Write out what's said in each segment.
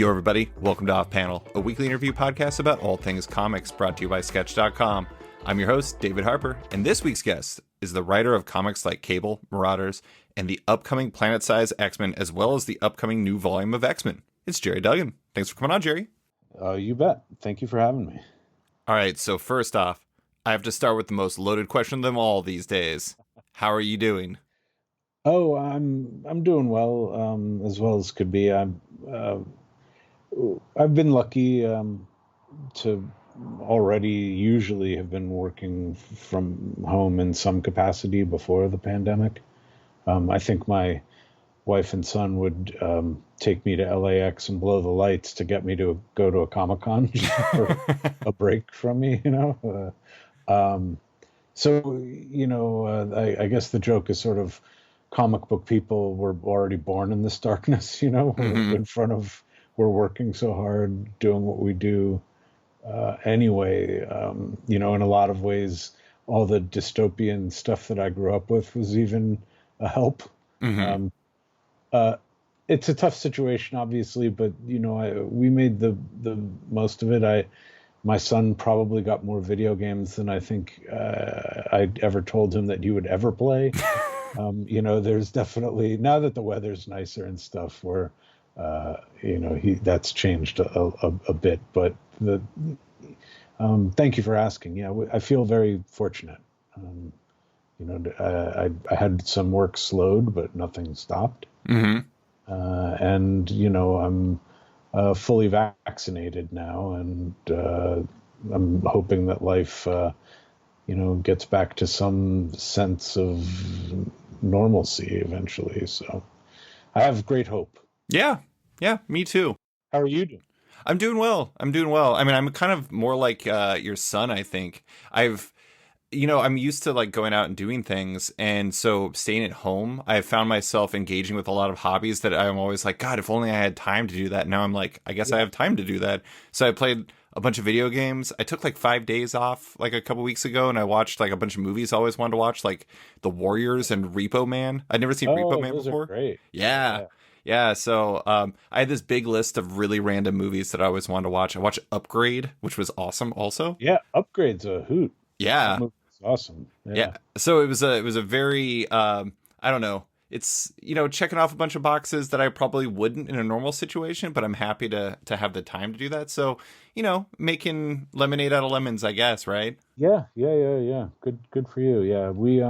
Yo, everybody. Welcome to Off Panel, a weekly interview podcast about all things comics brought to you by Sketch.com. I'm your host, David Harper, and this week's guest is the writer of comics like Cable, Marauders, and the upcoming Planet-Size X-Men, as well as the upcoming new volume of X-Men. It's Gerry Duggan. Thanks for coming on, Gerry. You bet. Thank you for having me. All right, so first off, I have to start with the most loaded question of them all these days. How are you doing? Oh, I'm doing well as could be. I've been lucky to already usually have been working from home in some capacity before the pandemic. I think my wife and son would take me to LAX and blow the lights to get me to go to a Comic-Con for a break from me, I guess the joke is sort of comic book people were already born in this darkness, we're working so hard doing what we do anyway. In a lot of ways, all the dystopian stuff that I grew up with was even a help. Mm-hmm. It's a tough situation, obviously, but we made the most of it. My son probably got more video games than I think I'd ever told him that he would ever play. There's definitely, now that the weather's nicer and stuff, where that's changed a bit. But thank you for asking. Yeah, I feel very fortunate. I had some work slowed, but nothing stopped. Mm-hmm. I'm fully vaccinated now, and I'm hoping that life, gets back to some sense of normalcy eventually. So I have great hope. Yeah, me too. How are you doing? I'm doing well. I mean, I'm kind of more like your son, I think. I'm used to like going out and doing things. And so staying at home, I found myself engaging with a lot of hobbies that I'm always like, God, if only I had time to do that. Now I'm like, I guess I have time to do that. So I played a bunch of video games. I took like 5 days off like a couple weeks ago, and I watched like a bunch of movies I always wanted to watch, like The Warriors and Repo Man. I'd never seen Repo Man before. Are great. Yeah. So I had this big list of really random movies that I always wanted to watch. I watched Upgrade, which was awesome also. Yeah, Upgrade's a hoot. Yeah. Awesome. Yeah. So it was a very I don't know. It's checking off a bunch of boxes that I probably wouldn't in a normal situation, but I'm happy to have the time to do that. So making lemonade out of lemons, I guess, right? Yeah. Good for you. Yeah, we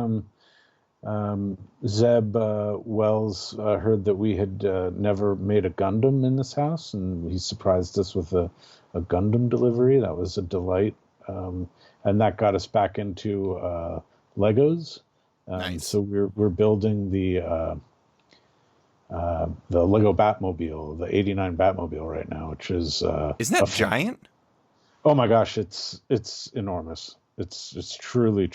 Zeb Wells heard that we had never made a Gundam in this house, and he surprised us with a Gundam delivery. That was a delight. And that got us back into Legos. Nice. So we're building the Lego Batmobile, the '89 Batmobile right now, which is isn't that giant? Oh my gosh, it's enormous. It's truly.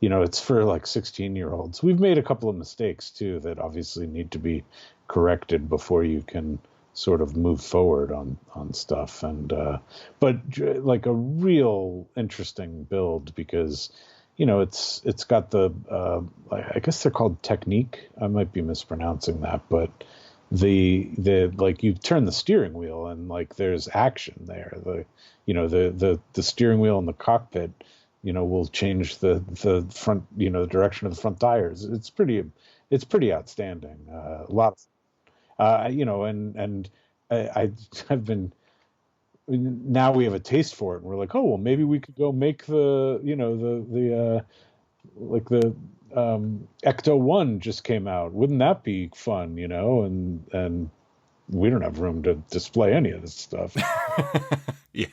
It's for like 16-year-olds. We've made a couple of mistakes too that obviously need to be corrected before you can sort of move forward on stuff, and but like a real interesting build because it's got the I guess they're called Technique. I might be mispronouncing that, but the like you turn the steering wheel and like there's action there. The steering wheel in the cockpit will change the front the direction of the front tires. It's pretty outstanding. A lot of I've been, now we have a taste for it, and we're like, oh well, maybe we could go make the Ecto 1 just came out. Wouldn't that be fun? And we don't have room to display any of this stuff. Yeah,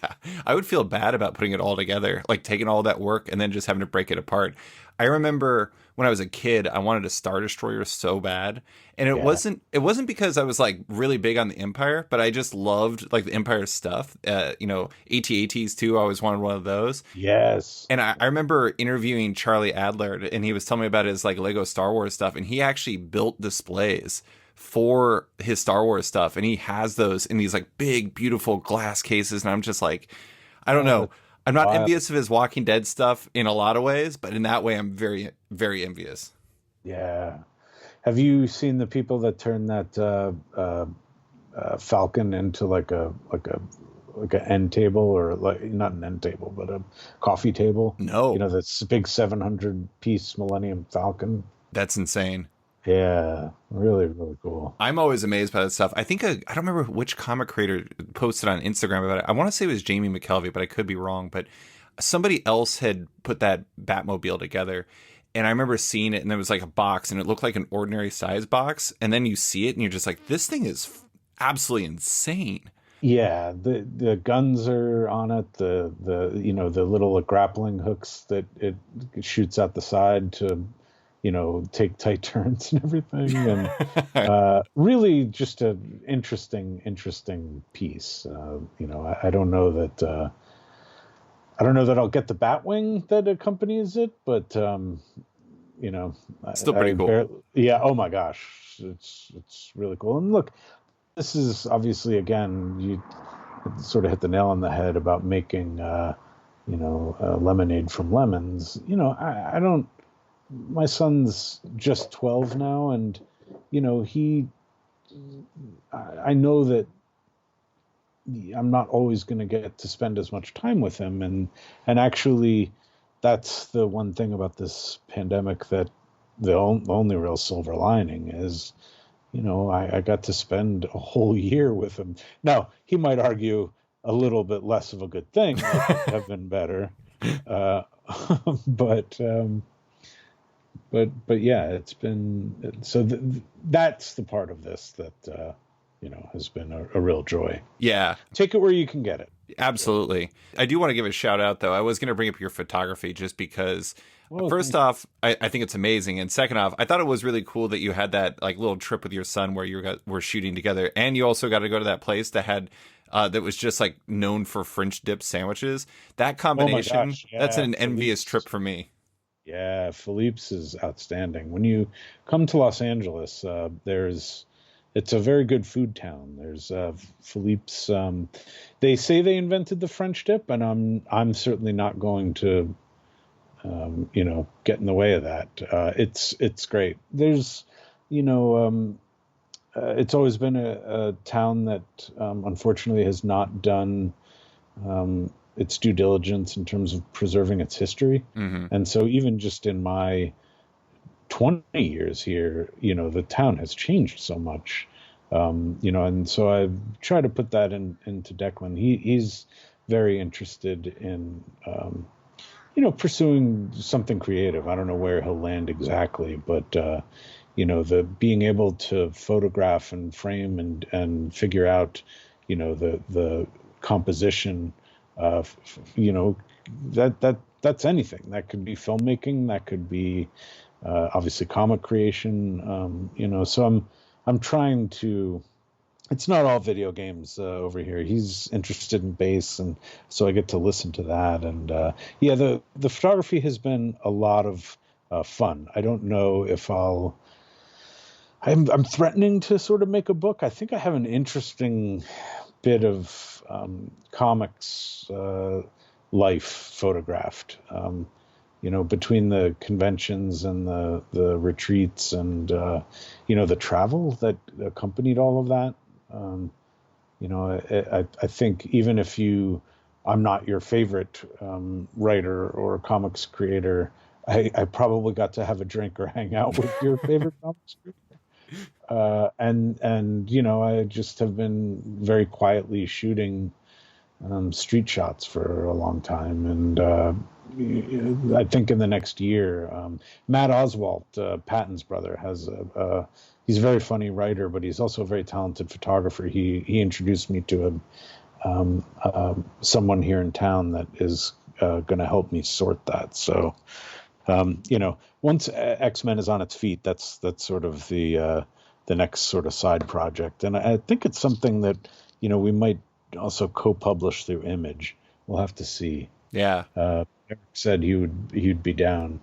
I would feel bad about putting it all together, like taking all that work and then just having to break it apart. I remember when I was a kid, I wanted a Star Destroyer so bad, and it wasn't because I was like really big on the Empire, but I just loved like the Empire stuff. AT-ATs too. I always wanted one of those. Yes. And I remember interviewing Charlie Adler, and he was telling me about his like Lego Star Wars stuff, and he actually built displays for his Star Wars stuff, and he has those in these like big, beautiful glass cases, and I'm just like, I don't know. I'm not envious of his Walking Dead stuff in a lot of ways, but in that way, I'm very, very envious. Yeah. Have you seen the people that turn that falcon into like an end table, or like not an end table, but a coffee table. You No, know, this big 700 piece Millennium Falcon. that's insane. Yeah, really, really cool. I'm always amazed by that stuff. I think I don't remember which comic creator posted on Instagram about it. I want to say it was Jamie McKelvey, but I could be wrong. But somebody else had put that Batmobile together, and I remember seeing it, and there was like a box, and it looked like an ordinary size box, and then you see it, and you're just like, this thing is absolutely insane. Yeah, the guns are on it. The you know, the little grappling hooks that it shoots out the side to, you know, take tight turns and everything, and really just a interesting piece. You know, I don't know that I'll get the Batwing that accompanies it, but you know, Still pretty cool. yeah. Oh my gosh, it's really cool. And look, this is obviously, again, you sort of hit the nail on the head about making you know, lemonade from lemons. You know, I don't. My son's just 12 now, and you know, I know that I'm not always going to get to spend as much time with him, and actually, that's the one thing about this pandemic, that the only real silver lining is, you know, I got to spend a whole year with him. Now, he might argue a little bit less of a good thing, have been better, uh, but but yeah, it's been so. That's the part of this that you know, has been a real joy. Yeah, Take it where you can get it. absolutely. I do want to give a shout out, though. I was going to bring up your photography just because, Well, first off, I think it's amazing. And second off, I thought it was really cool that you had that like little trip with your son where were shooting together. And you also got to go to that place that had, that was just like known for French dip sandwiches. That oh my combination, gosh, that's yeah, an envious Philippe's. trip for me. Yeah, Philippe's is outstanding. When you come to Los Angeles, it's a very good food town. There's Philippe's. They say they invented the French dip, and I'm certainly not going to you know, get in the way of that. It's great. There's, you know, it's always been a town that unfortunately has not done its due diligence in terms of preserving its history. Hmm. And so even just in my 20 years here, you know, the town has changed so much. You know, and so I've tried to put that into Declan. He's very interested in, you know, pursuing something creative. I don't know where he'll land exactly, but you know, the being able to photograph and frame and figure out, you know, the composition of, you know, that's anything. That could be filmmaking. That could be obviously comic creation. You know, so I'm trying to. It's not all video games over here. He's interested in bass, and so I get to listen to that. And yeah, the photography has been a lot of fun. I don't know if I'm threatening to sort of make a book. I think I have an interesting bit of comics life photographed. You know, between the conventions and the retreats and you know, the travel that accompanied all of that. You know, I think even if I'm not your favorite writer or comics creator, I probably got to have a drink or hang out with your favorite comics creator. And you know, I just have been very quietly shooting street shots for a long time, and I think in the next year, Matt Oswalt, Patton's brother, he's a very funny writer, but he's also a very talented photographer. He introduced me to someone here in town that is going to help me sort that. So you know, once X-Men is on its feet, that's sort of the next sort of side project, and I think it's something that, you know, we might also co-publish through Image. We'll have to see. Yeah. Eric said he'd be down.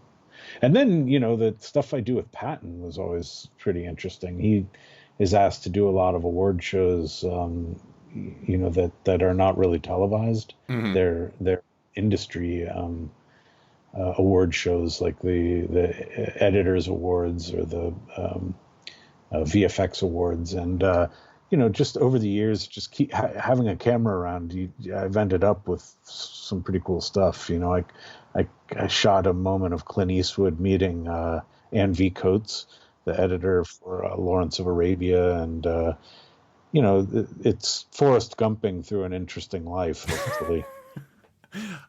And then, you know, the stuff I do with Patton was always pretty interesting. He is asked to do a lot of award shows, you know, that are not really televised. Hmm. They're industry award shows, like the editors awards or the VFX awards, and just over the years, just keep having a camera around, I've ended up with some pretty cool stuff. I shot a moment of Clint Eastwood meeting Ann V. Coates, the editor for Lawrence of Arabia, and it's Forrest Gumping through an interesting life, hopefully.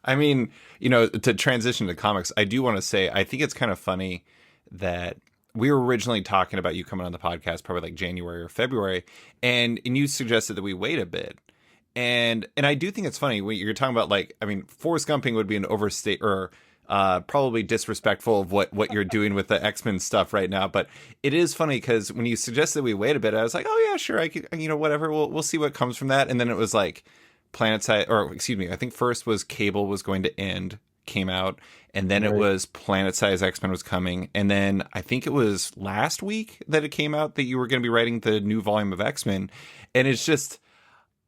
I mean, to transition to comics, I do want to say I think it's kind of funny that we were originally talking about you coming on the podcast probably like January or February, and you suggested that we wait a bit. And I do think it's funny when you're talking about, like, I mean, Forrest Gumping would be an overstate or probably disrespectful of what you're doing with the X-Men stuff right now. But it is funny because when you suggested we wait a bit, I was like, oh yeah, sure, I could, whatever, we'll see what comes from that. And then it was like Planet Size, or excuse me, I think first was Cable was going to end, came out, and then it was Planet Size X-Men was coming, and then I think it was last week that it came out that you were going to be writing the new volume of X-Men, and it's just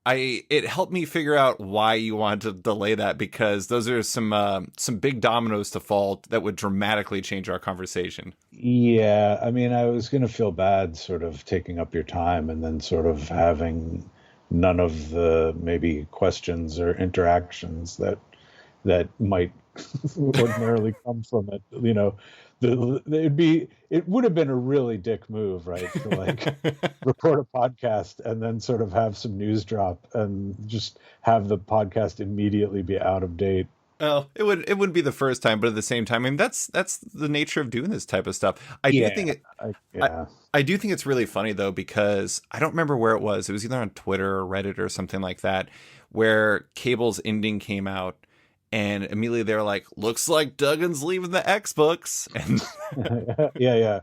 it helped me figure out why you wanted to delay that, because those are some big dominoes to fall that would dramatically change our conversation. Yeah, I mean, I was going to feel bad sort of taking up your time and then sort of having none of the maybe questions or interactions that might ordinarily come from it. It would have been a really dick move, right? To like record a podcast and then sort of have some news drop and just have the podcast immediately be out of date. Well, it wouldn't be the first time, but at the same time, I mean, that's the nature of doing this type of stuff. I do think I do think it's really funny though, because I don't remember where it was. It was either on Twitter or Reddit or something like that, where Cable's ending came out, and immediately they were like, "Looks like Duggan's leaving the X books." And yeah,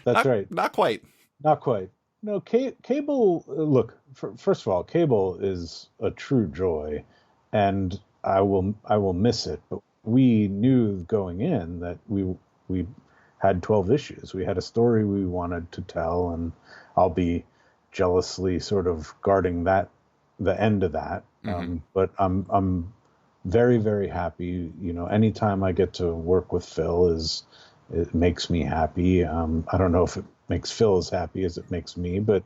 that's right. Not quite. Not quite. No, Cable. Look, first of all, Cable is a true joy, and I will miss it. But we knew going in that we had 12 issues. We had a story we wanted to tell, and I'll be jealously sort of guarding the end of that. Mm-hmm. But I'm very, very happy. Anytime I get to work with Phil, it makes me happy. I don't know if it makes Phil as happy as it makes me, but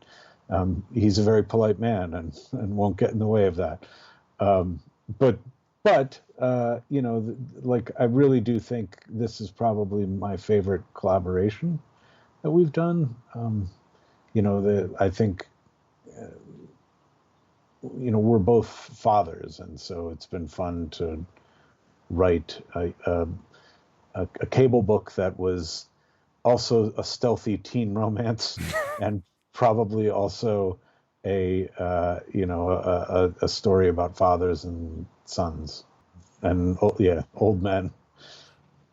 he's a very polite man and won't get in the way of that. But like, I really do think this is probably my favorite collaboration that we've done. I think, we're both fathers, and so it's been fun to write a Cable book that was also a stealthy teen romance and probably also a story about fathers and sons and old men.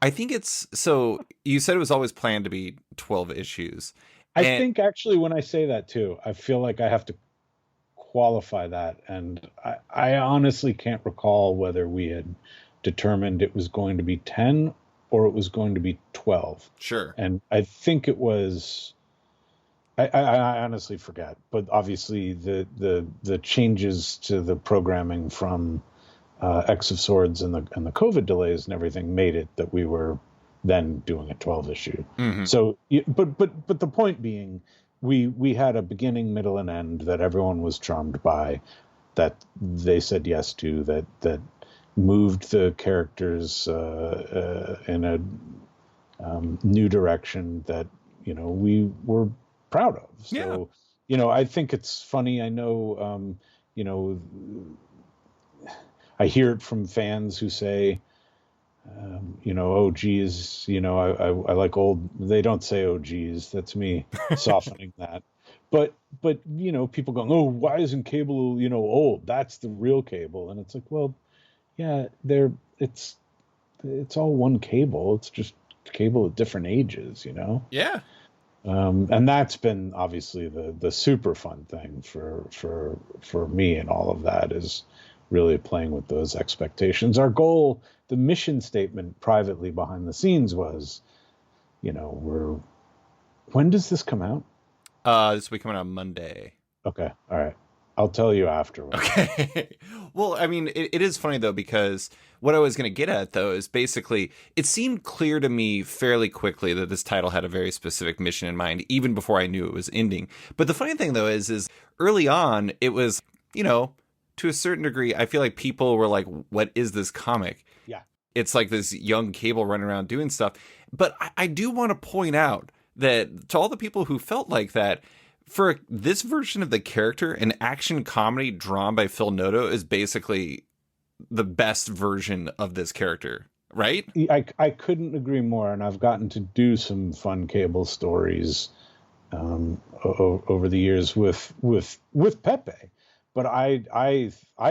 I think it's, so you said it was always planned to be 12 issues. I think actually when I say that too, I feel like I have to qualify that, and I honestly can't recall whether we had determined it was going to be 10 or it was going to be 12. Sure. And I think it was, I honestly forget, but obviously the changes to the programming from X of Swords and the COVID delays and everything made it that we were then doing a 12 issue. Mm-hmm. So, but the point being, we had a beginning, middle, and end that everyone was charmed by, that they said yes to, that moved the characters in a new direction that we were proud of. So I think it's funny. I know I hear it from fans who say, oh geez, I like old. They don't say oh geez. That's me softening that. But people going, oh, why isn't Cable old? That's the real Cable. And it's like, well, yeah, it's all one Cable. It's just Cable at different ages, Yeah. And that's been obviously the super fun thing for me, and all of that is really playing with those expectations. Our goal, the mission statement privately behind the scenes was, when does this come out? This will be coming out Monday. Okay. All right. I'll tell you afterwards. Okay. Well, I mean, it is funny though, because what I was going to get at though is basically it seemed clear to me fairly quickly that this title had a very specific mission in mind, even before I knew it was ending. But the funny thing though is early on, it was, to a certain degree, I feel like people were like, what is this comic? Yeah. It's like this young Cable running around doing stuff. But I do want to point out that to all the people who felt like that, for this version of the character, an action comedy drawn by Phil Noto is basically the best version of this character, right? I couldn't agree more, and I've gotten to do some fun Cable stories over the years with Pepe. But I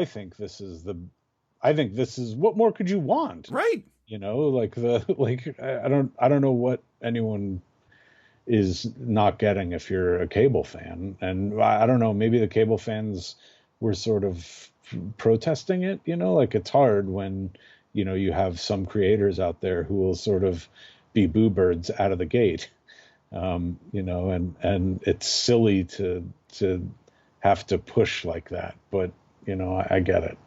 think this is what more could you want? Right. I don't know what anyone is not getting if you're a Cable fan. And I don't know, maybe the Cable fans were sort of protesting it, like it's hard when, you have some creators out there who will sort of be boo birds out of the gate. And it's silly to have to push like that. But, I get it.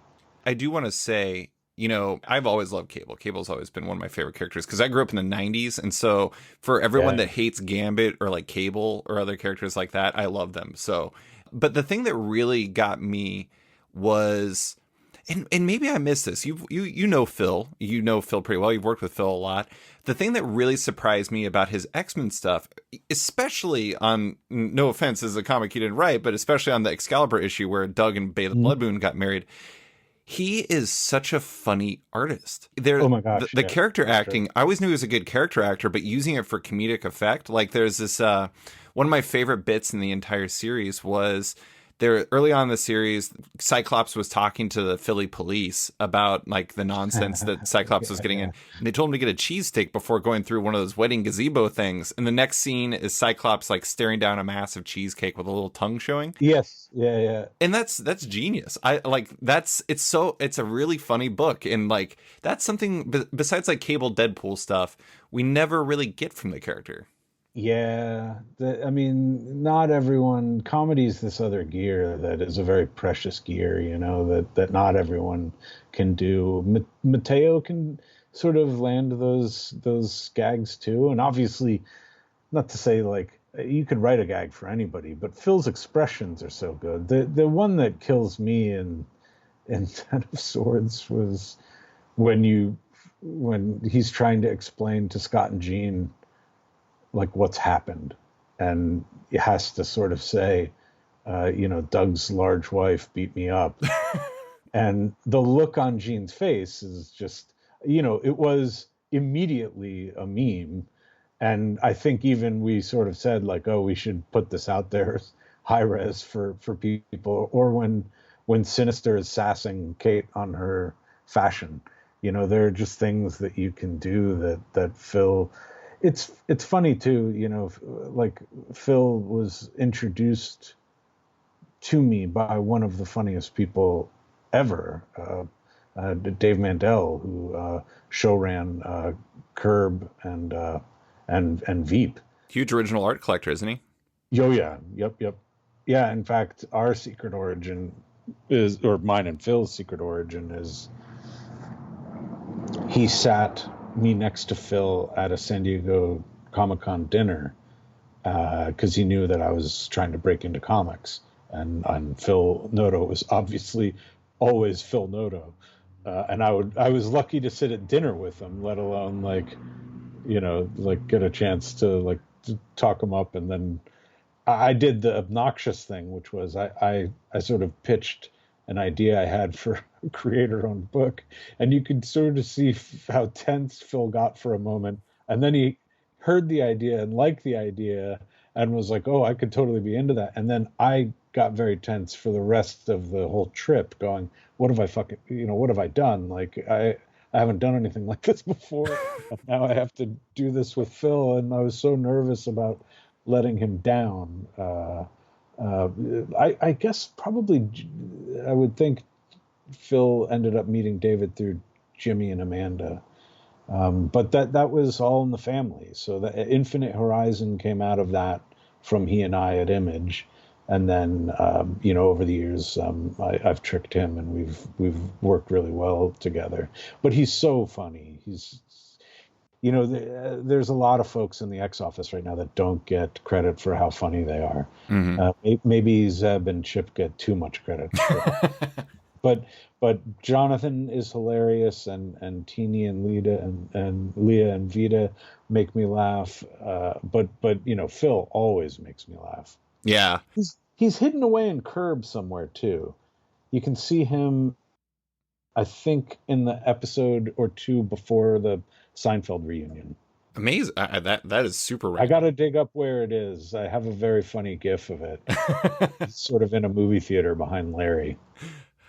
I do want to say, I've always loved Cable. Cable's always been one of my favorite characters because I grew up in the 90s. And so for everyone that hates Gambit or like Cable or other characters like that, I love them. So, but the thing that really got me was, and maybe I missed this. You know Phil. You know Phil pretty well. You've worked with Phil a lot. The thing that really surprised me about his X-Men stuff, especially on, no offense, this is a comic he didn't write, but especially on the Excalibur issue where Doug and Bay the Blood Moon got married, he is such a funny artist. Oh my gosh. The character acting, I always knew he was a good character actor, but using it for comedic effect, like there's this, one of my favorite bits in the entire series was there early on in the series, Cyclops was talking to the Philly police about like the nonsense that Cyclops was getting in. And they told him to get a cheesesteak before going through one of those wedding gazebo things. And the next scene is Cyclops like staring down a massive cheesecake with a little tongue showing. Yes. Yeah. And that's genius. It's a really funny book. And like, that's something besides like Cable Deadpool stuff, we never really get from the character. Yeah, not everyone. Comedy's this other gear that is a very precious gear, that not everyone can do. Mateo can sort of land those gags too, and obviously, not to say like you could write a gag for anybody, but Phil's expressions are so good. The one that kills me in Ten of Swords was when he's trying to explain to Scott and Jean like what's happened, and he has to sort of say, Doug's large wife beat me up. And the look on Jean's face is just, it was immediately a meme. And I think even we sort of said like, oh, we should put this out there as high res for people. Or when Sinister is sassing Kate on her fashion, there are just things that you can do that Phil. It's funny too, like Phil was introduced to me by one of the funniest people ever, Dave Mandel, who show ran Curb and Veep. Huge original art collector, isn't he? Oh yeah, yep. Yeah, in fact, our secret origin is, or mine and Phil's secret origin is, he sat me next to Phil at a San Diego Comic-Con dinner because he knew that I was trying to break into comics, and Phil Noto was obviously always Phil Noto, and I was lucky to sit at dinner with him, let alone like get a chance to talk him up. And then I did the obnoxious thing, which was I sort of pitched an idea I had for a creator-owned book, and you could sort of see how tense Phil got for a moment, and then he heard the idea and liked the idea and was like, oh, I could totally be into that. And then I got very tense for the rest of the whole trip, going, what have I done? Like I haven't done anything like this before. And now I have to do this with Phil, and I was so nervous about letting him down. I guess probably I would think Phil ended up meeting David through Jimmy and Amanda. But that was all in the family. So the Infinite Horizon came out of that from he and I at Image. And then, over the years, I've tricked him, and we've worked really well together. But he's so funny. There's a lot of folks in the X office right now that don't get credit for how funny they are. Hmm. Maybe Zeb and Chip get too much credit. But Jonathan is hilarious, and Teeny and Leah and Vita make me laugh. But Phil always makes me laugh. Yeah. He's hidden away in Curb somewhere too. You can see him, I think, in the episode or two before the Seinfeld reunion. Amazing. That is super I random. got to dig up where it is. I have a very funny gif of it. It's sort of in a movie theater behind Larry.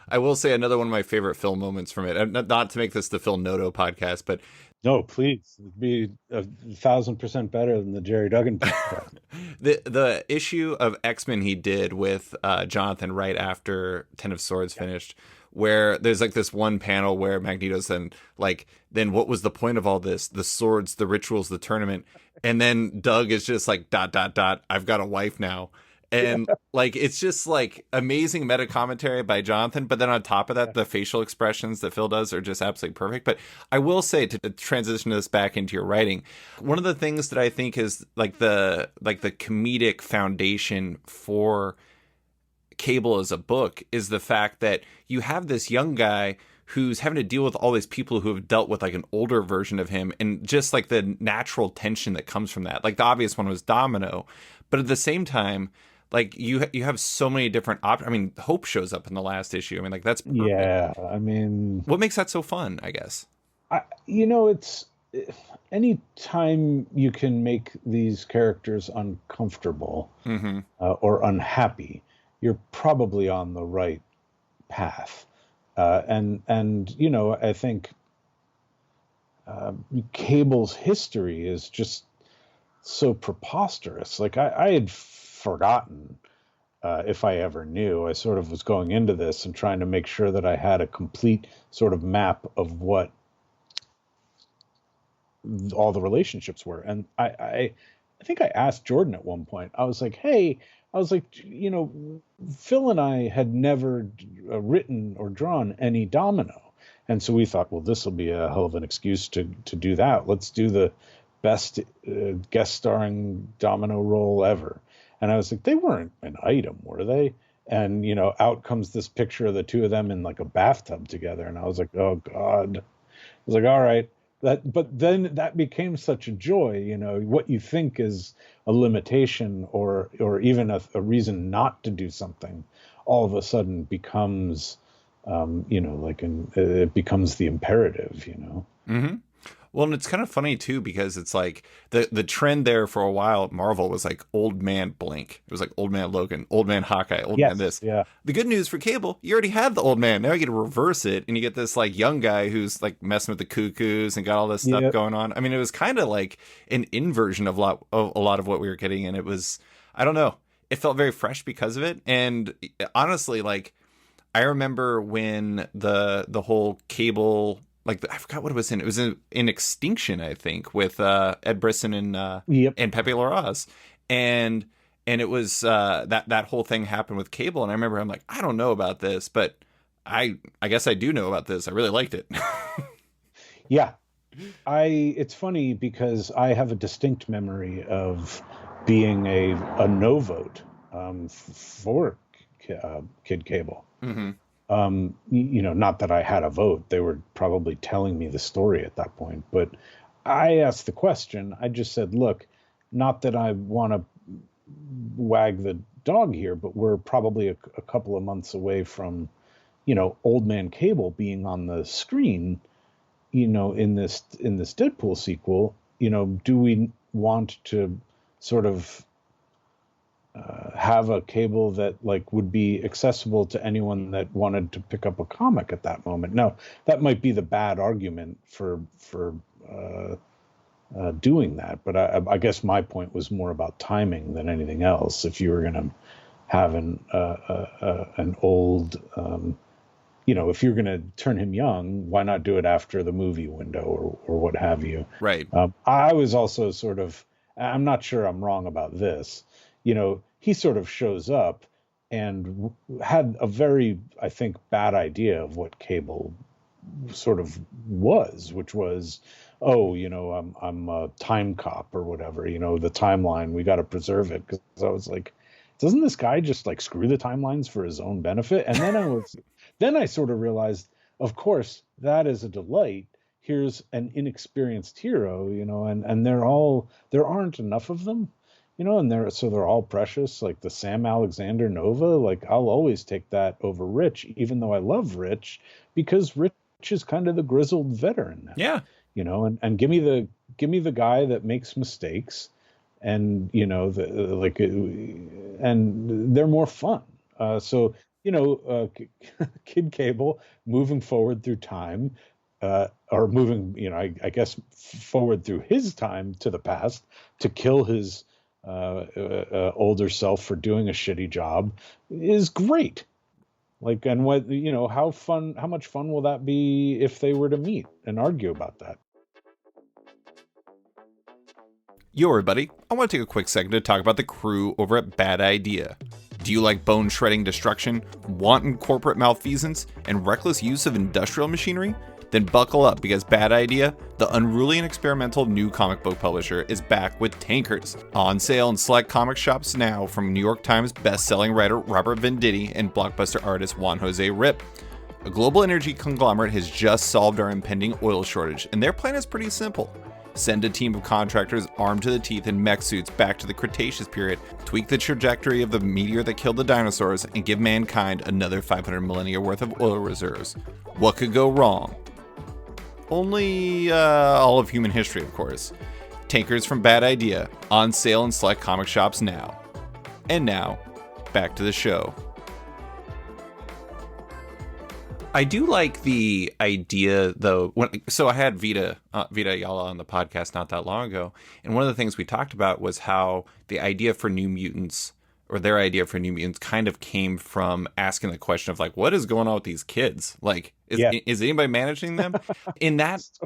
I will say another one of my favorite Phil moments from it. Not to make this the Phil Noto podcast, but No, please. It'd be 1,000% better than the Gerry Duggan podcast. the issue of X-Men he did with Jonathan right after Ten of Swords finished, where there's like this one panel where Magneto's then what was the point of all this? The swords, the rituals, the tournament. And then Doug is just like, ... I've got a wife now. And like, it's just like amazing meta commentary by Jonathan. But then on top of that, the facial expressions that Phil does are just absolutely perfect. But I will say, to transition this back into your writing, one of the things that I think is like the comedic foundation for Cable as a book is the fact that you have this young guy who's having to deal with all these people who have dealt with like an older version of him, and just like the natural tension that comes from that. Like the obvious one was Domino, but at the same time, like you have so many different options. I mean, Hope shows up in the last issue. I mean, like that's perfect. Yeah, I mean, what makes that so fun, I guess? It's any time you can make these characters uncomfortable or unhappy, you're probably on the right path. And I think Cable's history is just so preposterous. Like I had forgotten, if I ever knew. I sort of was going into this and trying to make sure that I had a complete sort of map of what all the relationships were. And I think I asked Jordan at one point. I was like, hey, Phil and I had never written or drawn any Domino. And so we thought, well, this will be a hell of an excuse to do that. Let's do the best guest starring Domino role ever. And I was like, they weren't an item, were they? And, out comes this picture of the two of them in like a bathtub together. And I was like, oh, God. I was like, all right. But then that became such a joy, what you think is a limitation or even a reason not to do something, all of a sudden becomes, it becomes the imperative, Mm-hmm. Well, and it's kind of funny too, because it's like the trend there for a while at Marvel was like old man Blink. It was like old man Logan, old man Hawkeye, old man this. Yeah. The good news for Cable, you already had the old man. Now you get to reverse it, and you get this like young guy who's like messing with the cuckoos and got all this stuff going on. I mean, it was kind of like an inversion of a lot of what we were getting, and it was, I don't know, it felt very fresh because of it. And honestly, like I remember when the whole Cable, like I forgot what it was in. It was in Extinction, I think, with Ed Brisson and Pepe Larraz, and it was that whole thing happened with Cable. And I remember I'm like, I don't know about this, but I guess I do know about this. I really liked it. Yeah, it's funny because I have a distinct memory of being a no vote for Kid Cable. Mm-hmm. Not that I had a vote. They were probably telling me the story at that point. But I asked the question. I just said, look, not that I want to wag the dog here, but we're probably a couple of months away from, Old Man Cable being on the screen, in this Deadpool sequel. Do we want to sort of have a Cable that like would be accessible to anyone that wanted to pick up a comic at that moment? Now, that might be the bad argument for doing that, but I guess my point was more about timing than anything else. If you were going to have an old, if you're going to turn him young, why not do it after the movie window or what have you? Right. I was also sort of, I'm not sure I'm wrong about this. He sort of shows up and had a very, I think, bad idea of what cable sort of was, which was, oh, I'm a time cop or whatever, the timeline, we got to preserve it. Because I was like, doesn't this guy just like screw the timelines for his own benefit? And then I sort of realized, of course, that is a delight. Here's an inexperienced hero, and there aren't enough of them, and they're all precious. Like the Sam Alexander Nova, like I'll always take that over Rich, even though I love Rich, because Rich is kind of the grizzled veteran now, Yeah. and give me the guy that makes mistakes, and and they're more fun. So Kid Cable moving forward through time, or moving, I guess forward through his time to the past to kill his older self for doing a shitty job is great. Like, and what, how much fun will that be if they were to meet and argue about that? Yo, everybody, I want to take a quick second to talk about the crew over at Bad Idea. Do you like bone-shredding destruction, wanton corporate malfeasance, and reckless use of industrial machinery? Then buckle up, because Bad Idea, the unruly and experimental new comic book publisher, is back with Tankers. On sale in select comic shops now from New York Times best-selling writer Robert Venditti and blockbuster artist Juan Jose Rip. A global energy conglomerate has just solved our impending oil shortage, and their plan is pretty simple. Send a team of contractors armed to the teeth in mech suits back to the Cretaceous period, tweak the trajectory of the meteor that killed the dinosaurs, and give mankind another 500 millennia worth of oil reserves. What could go wrong? Only all of human history, of course. Tankers from Bad Idea, on sale in select comic shops now. And now, back to the show. I do like the idea, though. So I had Vita Ayala on the podcast not that long ago, and one of the things we talked about was how the idea for New Mutants, or their idea for New Mutants, kind of came from asking the question of like, what is going on with these kids? Like, is anybody managing them?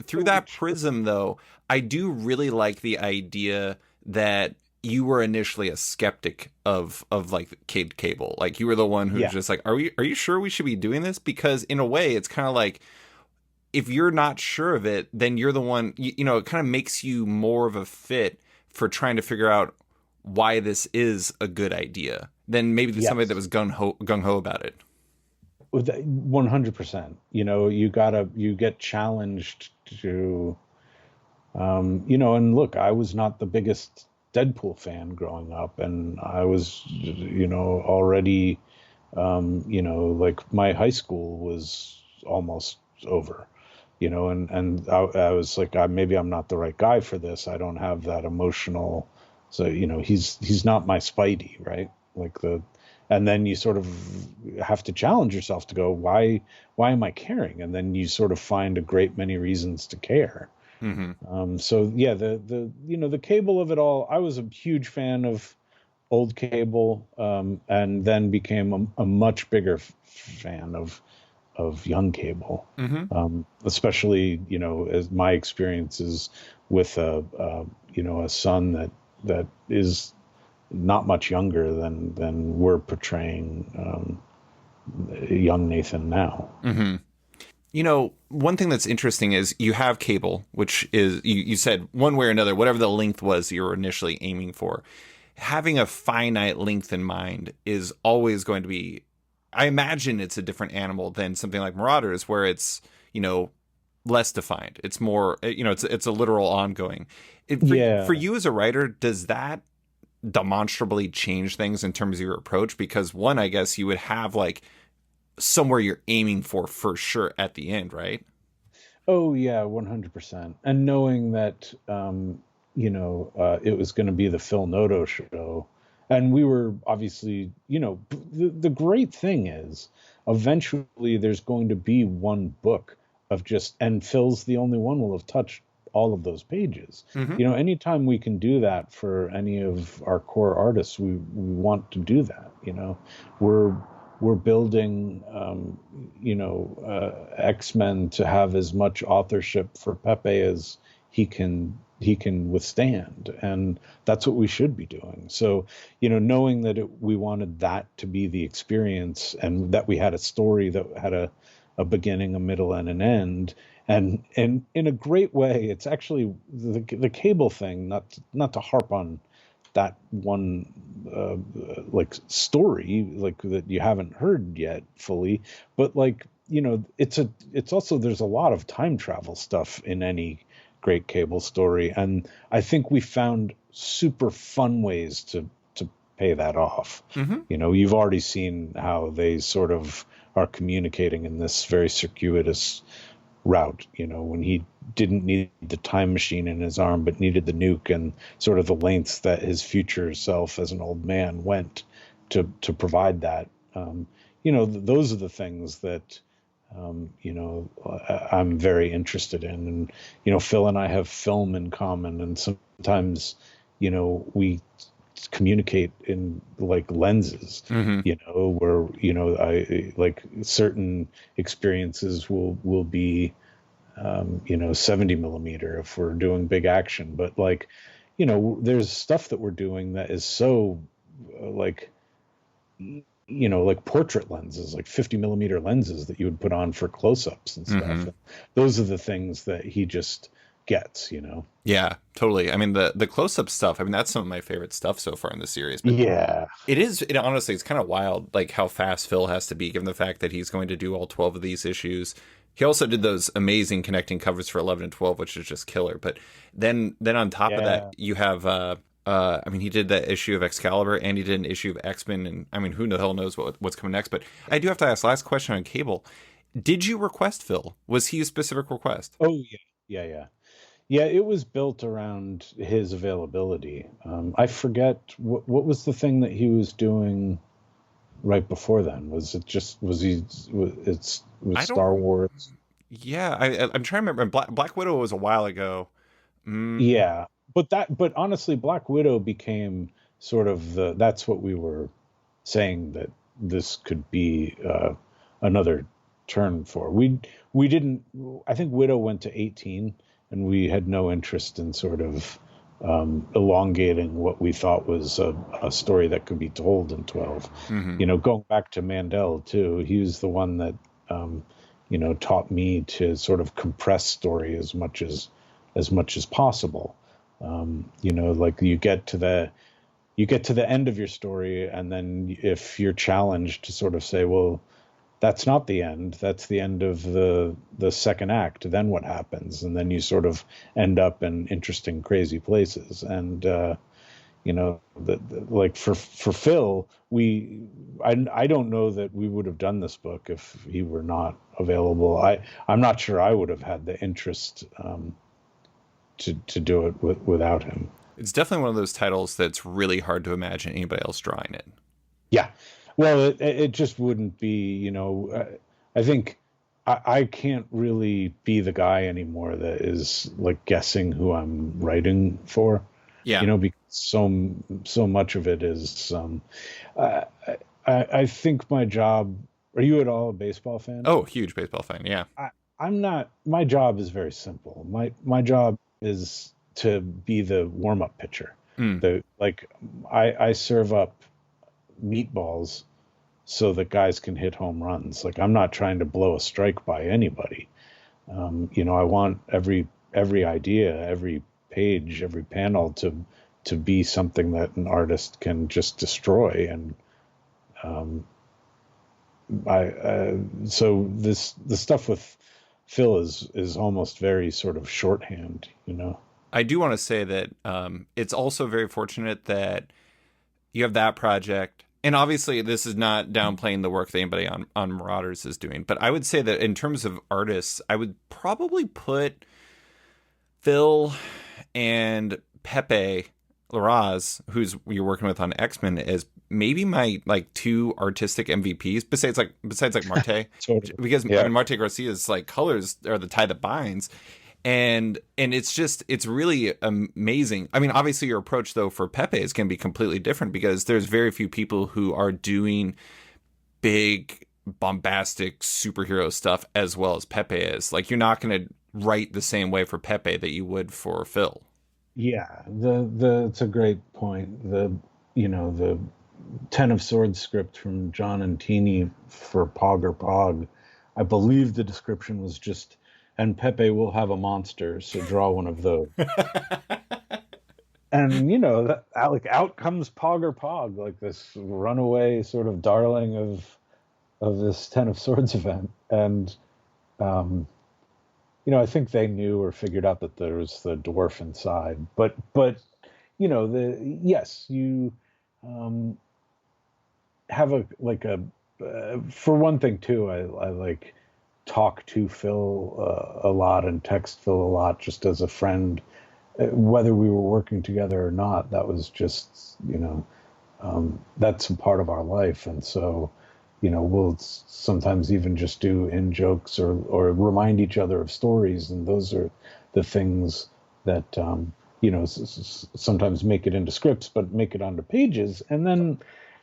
Through that prism, though, I do really like the idea that you were initially a skeptic of like Kid Cable. Like, you were the one who was just like, are you sure we should be doing this? Because in a way, it's kind of like, if you're not sure of it, then you're the one, it kind of makes you more of a fit for trying to figure out why this is a good idea than maybe somebody that was gung-ho about it. 100%. You get challenged to, and look, I was not the biggest Deadpool fan growing up, and I was, already, like my high school was almost over, and I was like, maybe I'm not the right guy for this. I don't have that emotional, so, he's not my Spidey, right? And then you sort of have to challenge yourself to go, why am I caring? And then you sort of find a great many reasons to care. Mm-hmm. So yeah, the Cable of it all, I was a huge fan of old Cable, and then became a much bigger fan of young Cable. Mm-hmm. Especially, as my experiences with a son that is not much younger than we're portraying young Nathan now. Mm-hmm. One thing that's interesting is you have Cable, which is, you said one way or another, whatever the length was you were initially aiming for. Having a finite length in mind is always going to be, I imagine it's a different animal than something like Marauders, where it's, less defined. It's more, it's a literal ongoing. For you as a writer, does that demonstrably change things in terms of your approach? Because one, I guess you would have like somewhere you're aiming for sure at the end, right? Oh yeah, 100%. And knowing that, it was going to be the Phil Noto show, and we were obviously, the great thing is, eventually there's going to be one book of and Phil's the only one will have touched all of those pages. Mm-hmm. Anytime we can do that for any of our core artists, we want to do that. We're building, X-Men to have as much authorship for Pepe as he can he can withstand, and that's what we should be doing. So, knowing that we wanted that to be the experience, and that we had a story that had a beginning, a middle, and an end, and in a great way, it's actually the cable thing. Not to harp on that one like story like that you haven't heard yet fully, but like it's also, there's a lot of time travel stuff in any great cable story, and I think we found super fun ways to pay that off. Mm-hmm. You've already seen how they sort of are communicating in this very circuitous route, when he didn't need the time machine in his arm but needed the nuke, and sort of the lengths that his future self as an old man went to provide that. Those are the things that I'm very interested in. And Phil and I have film in common, and sometimes we communicate in like lenses. Where I like certain experiences will be 70 millimeter if we're doing big action, but like there's stuff that we're doing that is so like like portrait lenses, like 50 millimeter lenses that you would put on for close-ups and stuff. And those are the things that he just gets. Yeah, totally. I mean, the close-up stuff, I mean, that's some of my favorite stuff so far in the series. But yeah, honestly, it's kind of wild, like how fast Phil has to be, given the fact that he's going to do all 12 of these issues. He also did those amazing connecting covers for 11 and 12, which is just killer. But then on top of that, you have, I mean, he did that issue of Excalibur, and he did an issue of X-Men, and I mean, who the hell knows what's coming next. But I do have to ask, last question on Cable. Did you request Phil? Was he a specific request? Oh, yeah. It was built around his availability. I forget what was the thing that he was doing right before then. Was Star Wars? Yeah, I'm trying to remember. Black Widow was a while ago. Yeah, but honestly, Black Widow became sort of that's what we were saying that this could be another turn for. We didn't. I think Widow went to 18, and we had no interest in sort of elongating what we thought was a story that could be told in 12. Going back to Mandel too, he was the one that taught me to sort of compress story as much as possible. Like you get to the end of your story, and then if you're challenged to sort of say, well, that's not the end, that's the end of the second act, then what happens? And then you sort of end up in interesting, crazy places. And like for Phil, I don't know that we would have done this book if he were not available. I'm not sure I would have had the interest to do it without him. It's definitely one of those titles that's really hard to imagine anybody else drawing it. Yeah. Well, it just wouldn't be, I think I can't really be the guy anymore that is like guessing who I'm writing for. Yeah. Because so much of it is, I think my job, are you at all a baseball fan? Oh, huge baseball fan. Yeah. I'm not, my job is very simple. My job is to be the warm-up pitcher. I serve up meatballs so that guys can hit home runs. Like, I'm not trying to blow a strike by anybody. I want every idea, every page, every panel to be something that an artist can just destroy. And so the stuff with Phil is almost very sort of shorthand. I do want to say that it's also very fortunate that you have that project. And obviously, this is not downplaying the work that anybody on Marauders is doing. But I would say that in terms of artists, I would probably put Phil and Pepe Larraz, who's you're working with on X-Men, as maybe my like two artistic MVPs besides Marte. Totally. Because I mean, Marte Garcia's like colors are the tie that binds. And it's really amazing. I mean, obviously your approach though for Pepe is going to be completely different because there's very few people who are doing big bombastic superhero stuff as well as Pepe is. Like, you're not going to write the same way for Pepe that you would for Phil. Yeah, the it's a great point. The Ten of Swords script from John and Teeny for Pog or Pog, I believe the description was just, and Pepe will have a monster, so draw one of those. And like out comes Pog or Pog, like this runaway sort of darling of this Ten of Swords event. And um, I think they knew or figured out that there was the dwarf inside. But the yes, you um, have a like a for one thing too. I like talk to Phil a lot and text Phil a lot just as a friend, whether we were working together or not. That was just that's a part of our life, and so we'll sometimes even just do in jokes or remind each other of stories, and those are the things that sometimes make it into scripts, but make it onto pages. And then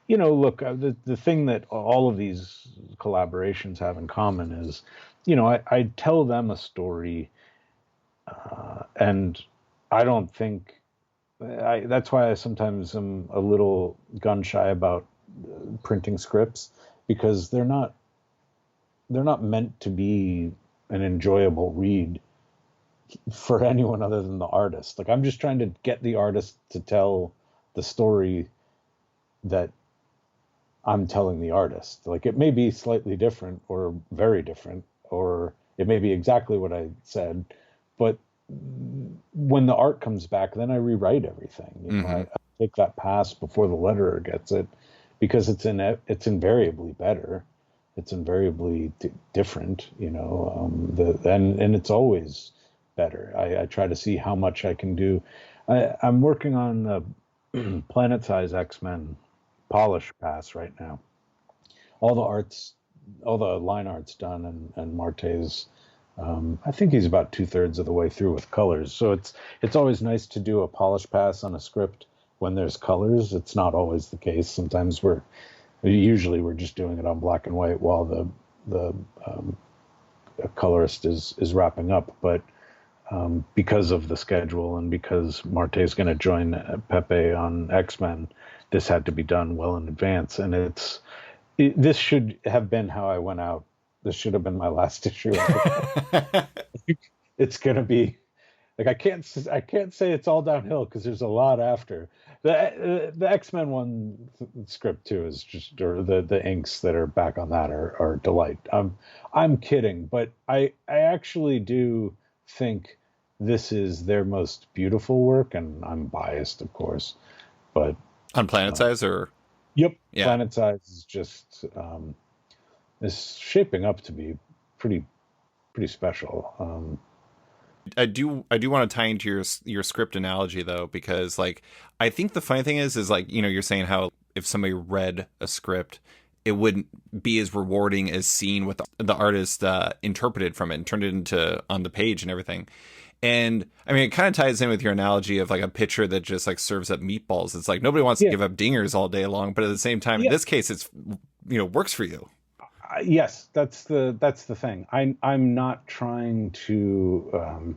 look, the thing that all of these collaborations have in common is I tell them a story, and I don't think that's why I sometimes am a little gun shy about printing scripts, because they're not meant to be an enjoyable read for anyone other than the artist. Like, I'm just trying to get the artist to tell the story that I'm telling the artist. Like, it may be slightly different or very different, or it may be exactly what I said, but when the art comes back, then I rewrite everything. I take that pass before the letterer gets it, because it's invariably better. It's invariably different. And it's always better. I try to see how much I can do. I'm working on the Planet Size X-Men polish pass right now. All the arts, all the line art's done, and Marte's. I think he's about 2/3 of the way through with colors. So it's always nice to do a polish pass on a script when there's colors. It's not always the case. Sometimes usually we're just doing it on black and white while the colorist is wrapping up. But because of the schedule and because Marte's going to join Pepe on X-Men, this had to be done well in advance. And this should have been how I went out. This should have been my last issue. It's going to be like, I can't say it's all downhill, because there's a lot after. The X-Men one script too is just, or the inks that are back on that are delight. I'm kidding, but I actually do think this is their most beautiful work, and I'm biased, of course, but On Planet Size, or yep, yeah. Planet Size is just is shaping up to be pretty special. I do want to tie into your script analogy though, because like I think the funny thing is like you're saying how if somebody read a script, it wouldn't be as rewarding as seeing what the artist interpreted from it and turned it into on the page and everything. And I mean, it kind of ties in with your analogy of like a pitcher that just like serves up meatballs. It's like nobody wants to Yeah, give up dingers all day long, but at the same time, in yeah. this case, it's works for you. Yes, that's the thing. I'm not trying to,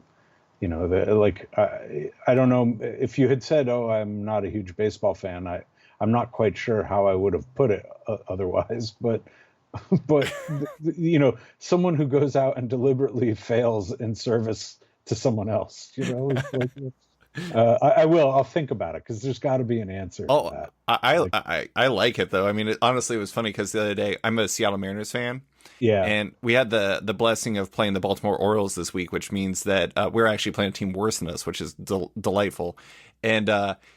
like, I don't know if you had said, "Oh, I'm not a huge baseball fan." I'm not quite sure how I would have put it otherwise, but someone who goes out and deliberately fails in service to someone else, like, I'll think about it, because there's got to be an answer to Oh, that. I Like, I I like it though. I mean, honestly, it was funny because the other day I'm a Seattle Mariners fan, yeah, and we had the blessing of playing the Baltimore Orioles this week, which means that we're actually playing a team worse than us, which is delightful. And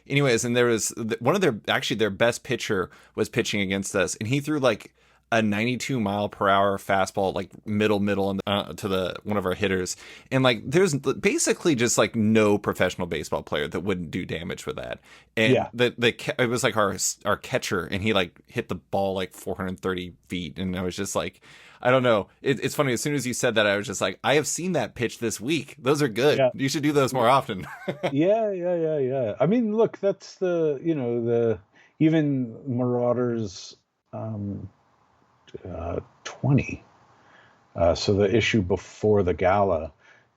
anyways, and there was one of their best pitcher was pitching against us, and he threw like a 92 mile per hour fastball, like middle, and to the one of our hitters. And like, there's basically just like no professional baseball player that wouldn't do damage with that. And yeah, it was like our catcher, and he like hit the ball like 430 feet, and I was just like, I don't know. It's funny. As soon as you said that, I was just like, I have seen that pitch this week. Those are good. yeah. You should do those more often. Yeah. I mean, look, that's the even Marauders, um, 20. So the issue before the gala,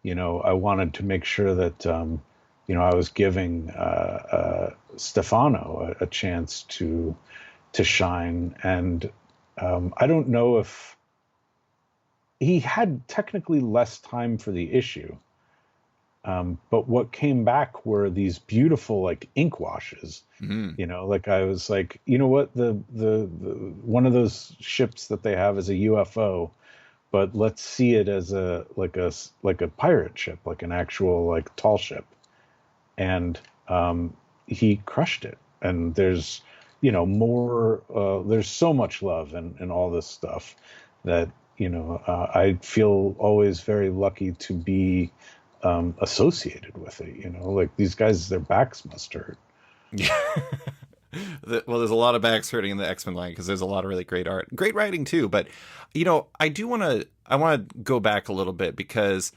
I wanted to make sure that I was giving Stefano a chance to shine, and I don't know if he had technically less time for the issue. But what came back were these beautiful like ink washes. Mm-hmm. Like I was like, you know what, the one of those ships that they have is a UFO, but let's see it as a pirate ship, like an actual like tall ship. And he crushed it. And there's more. There's so much love and all this stuff that I feel always very lucky to be associated with it. Like these guys, their backs must hurt. Yeah. Well, there's a lot of backs hurting in the X-Men line because there's a lot of really great art, great writing too. But I want to go back a little bit because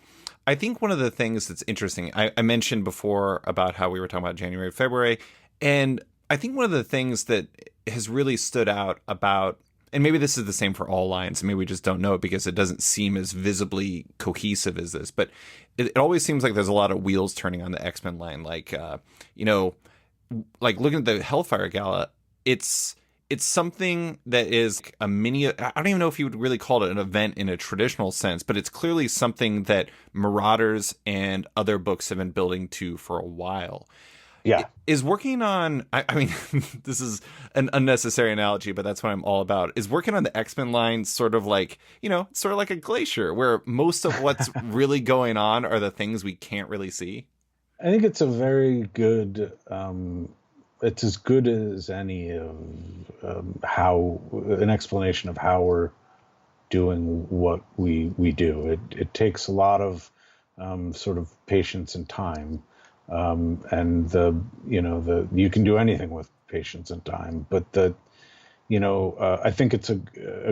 I think one of the things that's interesting, I mentioned before about how we were talking about January, February, and I think one of the things that has really stood out about, and maybe this is the same for all lines, maybe we just don't know it because it doesn't seem as visibly cohesive as this, but it always seems like there's a lot of wheels turning on the X-Men line, like looking at the Hellfire Gala, it's something that is a mini. I don't even know if you would really call it an event in a traditional sense, but it's clearly something that Marauders and other books have been building to for a while. Yeah. Is working on, I mean, this is an unnecessary analogy, but that's what I'm all about. Is working on the X-Men line sort of like, sort of like a glacier where most of what's really going on are the things we can't really see? I think it's a very good. It's as good as any of how an explanation of how we're doing what we do. It takes a lot of sort of patience and time, and you can do anything with patience and time, but I think it's a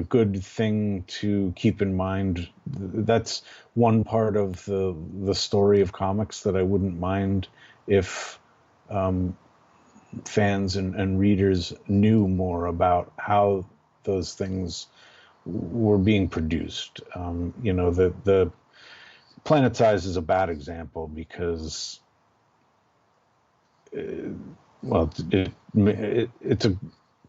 good thing to keep in mind. That's one part of the story of comics that I wouldn't mind if fans and readers knew more about how those things were being produced. The Planet Size is a bad example because, it's a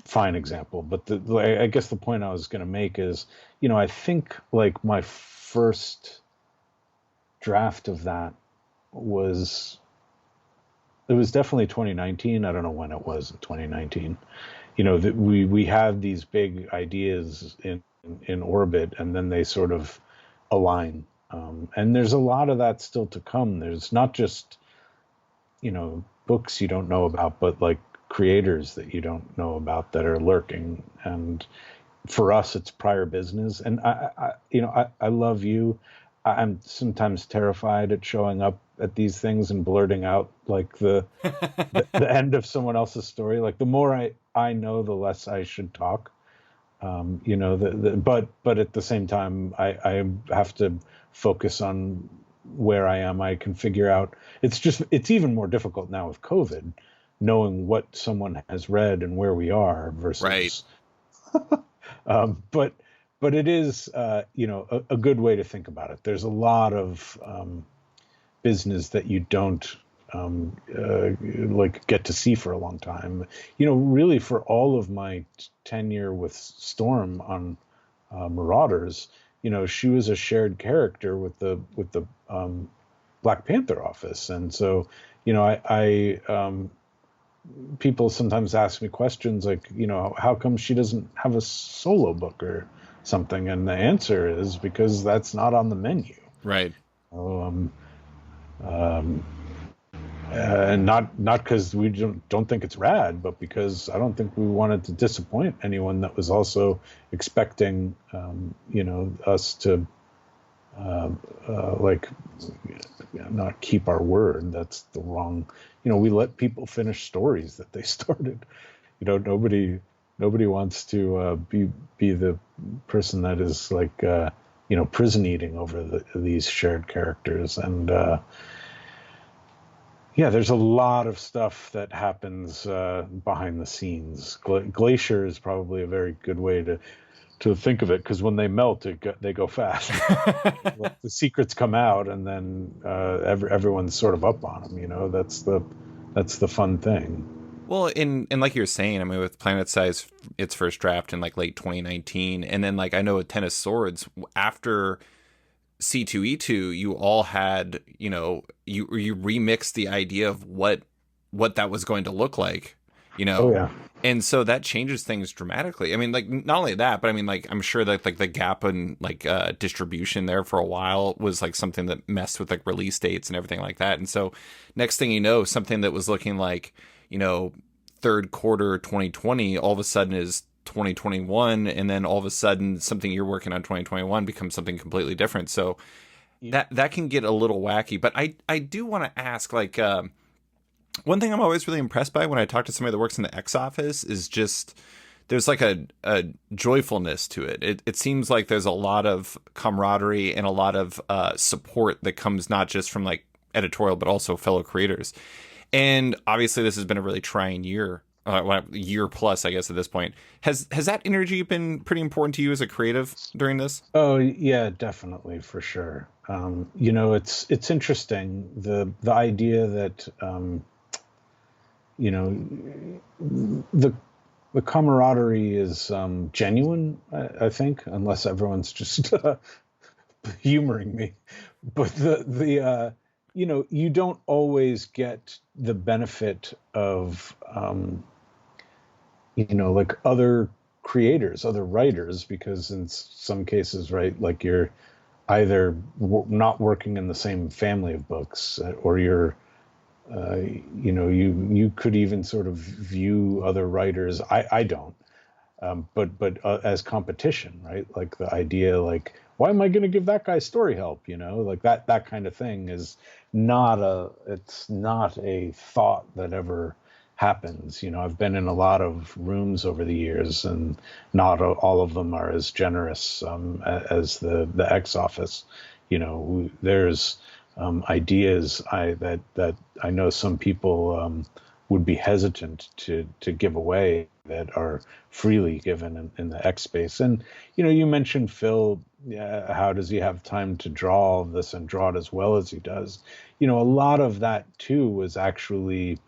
fine example, but I guess the point I was going to make is, I think like my first draft of that was definitely 2019. I don't know when it was in 2019. That we had these big ideas in orbit, and then they sort of align. And there's a lot of that still to come. There's not just books you don't know about, but like creators that you don't know about that are lurking. And for us, it's prior business. And I love you. I'm sometimes terrified at showing up at these things and blurting out like the end of someone else's story. Like the more I know, the less I should talk. But at the same time, I have to focus on where I am. I can figure out. It's even more difficult now with COVID, knowing what someone has read and where we are versus. Right. But it is, a good way to think about it. There's a lot of business that you don't like get to see for a long time. Really for all of my tenure with Storm on Marauders, she was a shared character with the Black Panther office, and so I people sometimes ask me questions like, how come she doesn't have a solo book or something? And the answer is because that's not on the menu. Right. So, and not because we don't think it's rad, but because I don't think we wanted to disappoint anyone that was also expecting, us to like not keep our word. That's the wrong. We let people finish stories that they started. Nobody wants to be the person that is like prison eating over these shared characters. And there's a lot of stuff that happens behind the scenes. Glacier is probably a very good way to to think of it, because when they melt, they go fast. Like the secrets come out, and then everyone's sort of up on them. That's the fun thing. Well, in like you're saying, I mean, with Planet Size, its first draft in like late 2019, and then like I know with Tennis Swords after C2E2, you all had, you remixed the idea of what that was going to look like, Oh yeah. and so that changes things dramatically. I mean, like not only that, but I mean, like I'm sure that like the gap in like distribution there for a while was like something that messed with like release dates and everything like that. And so next thing you know, something that was looking like, third quarter 2020 all of a sudden is 2021, and then all of a sudden something you're working on 2021 becomes something completely different. So that can get a little wacky. But I do want to ask, like, one thing I'm always really impressed by when I talk to somebody that works in the X office is just there's like a joyfulness to it. It seems like there's a lot of camaraderie and a lot of support that comes not just from like editorial, but also fellow creators. And obviously this has been a really trying year, year plus, I guess, at this point. Has that energy been pretty important to you as a creative during this? Oh yeah, definitely, for sure. It's interesting, the idea that the camaraderie is genuine. I think, unless everyone's just humoring me, but you don't always get the benefit of like other creators, other writers, because in some cases, right, like you're either not working in the same family of books, or you're you could even sort of view other writers. I don't, but as competition, right? Like the idea, like, why am I going to give that guy story help? Like that kind of thing is it's not a thought that ever happens. I've been in a lot of rooms over the years, and not all of them are as generous as the X office. There's ideas that I know some people would be hesitant to give away, that are freely given in the X space. And you mentioned Phil. How does he have time to draw all of this and draw it as well as he does? A lot of that too was actually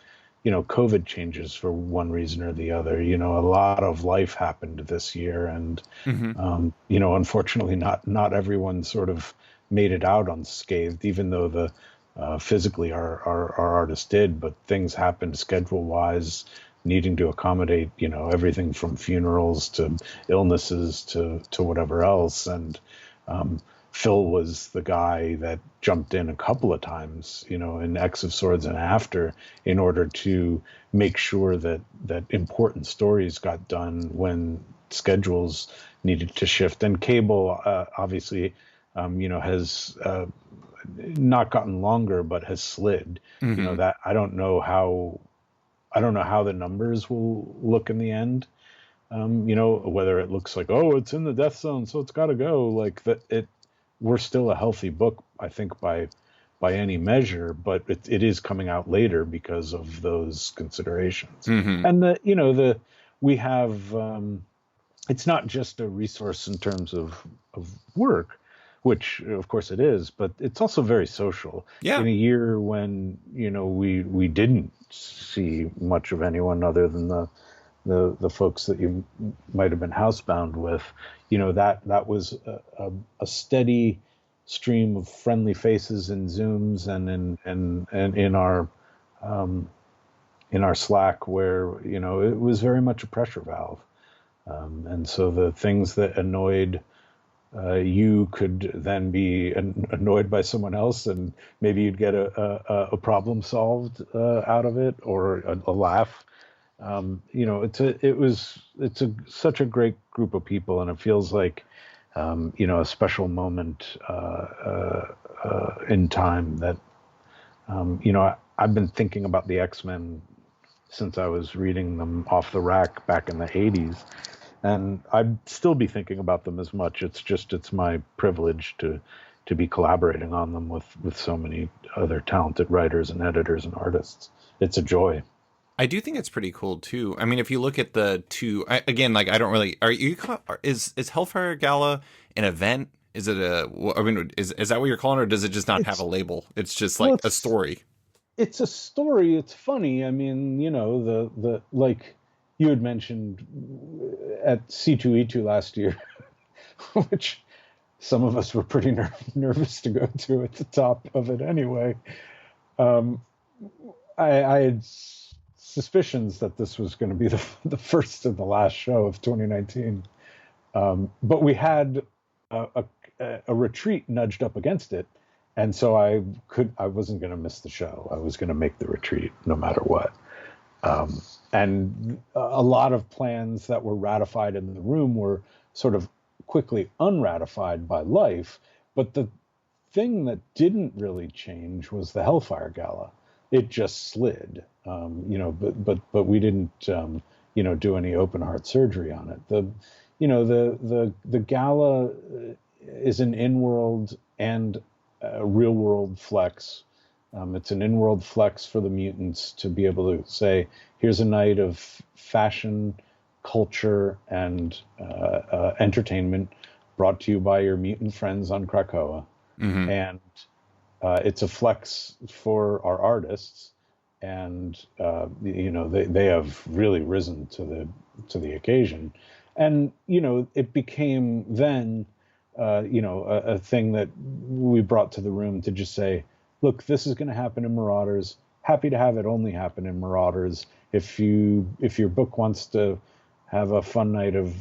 COVID changes for one reason or the other. A lot of life happened this year, and unfortunately not everyone sort of made it out unscathed, even though the physically our artist did. But things happened schedule wise, needing to accommodate everything from funerals to illnesses to whatever else. And Phil was the guy that jumped in a couple of times, in X of Swords and after, in order to make sure that important stories got done when schedules needed to shift. And Cable obviously has not gotten longer, but has slid. Mm-hmm. That I don't know how the numbers will look in the end. Whether it looks like, oh, it's in the death zone, so it's got to go. Like that, we're still a healthy book, I think, by any measure, but it is coming out later because of those considerations. Mm-hmm. And we have, it's not just a resource in terms of work, which of course it is, but it's also very social. Yeah. In a year when we didn't see much of anyone other than the folks that you might have been housebound with, that was a steady stream of friendly faces in Zooms and in our Slack, where it was very much a pressure valve, and so the things that annoyed you could then be annoyed by someone else, and maybe you'd get a problem solved out of it, or a laugh. It's such a great group of people, and it feels like a special moment in time that I've been thinking about the X-Men since I was reading them off the rack back in the 80s. And I'd still be thinking about them as much. It's my privilege to be collaborating on them with so many other talented writers and editors and artists. It's a joy. I do think it's pretty cool too. I mean, if you look at the two, again, like I don't really. Are you? Is Hellfire Gala an event? Is it a? I mean, is that what you're calling it, or does it just not have It's a label? It's just well, like a story. it's a story. It's funny. I mean, the like you had mentioned at C2E2 last year, which some of us were pretty nervous to go to at the top of it anyway. Um, I had suspicions that this was going to be the first and the last show of 2019, but we had a retreat nudged up against it, and so I wasn't going to miss the show. I was going to make the retreat no matter what. And a lot of plans that were ratified in the room were sort of quickly unratified by life. But the thing that didn't really change was the Hellfire Gala. It just slid, but we didn't, do any open heart surgery on it. The gala is an in-world and a real-world flex. It's an in-world flex for the mutants to be able to say, here's a night of fashion, culture, and entertainment brought to you by your mutant friends on Krakoa. Mm-hmm. And it's a flex for our artists. And, they have really risen to the occasion. And, it became then, a thing that we brought to the room to just say, look, this is going to happen in Marauders. Happy to have it only happen in Marauders. If your book wants to have a fun night of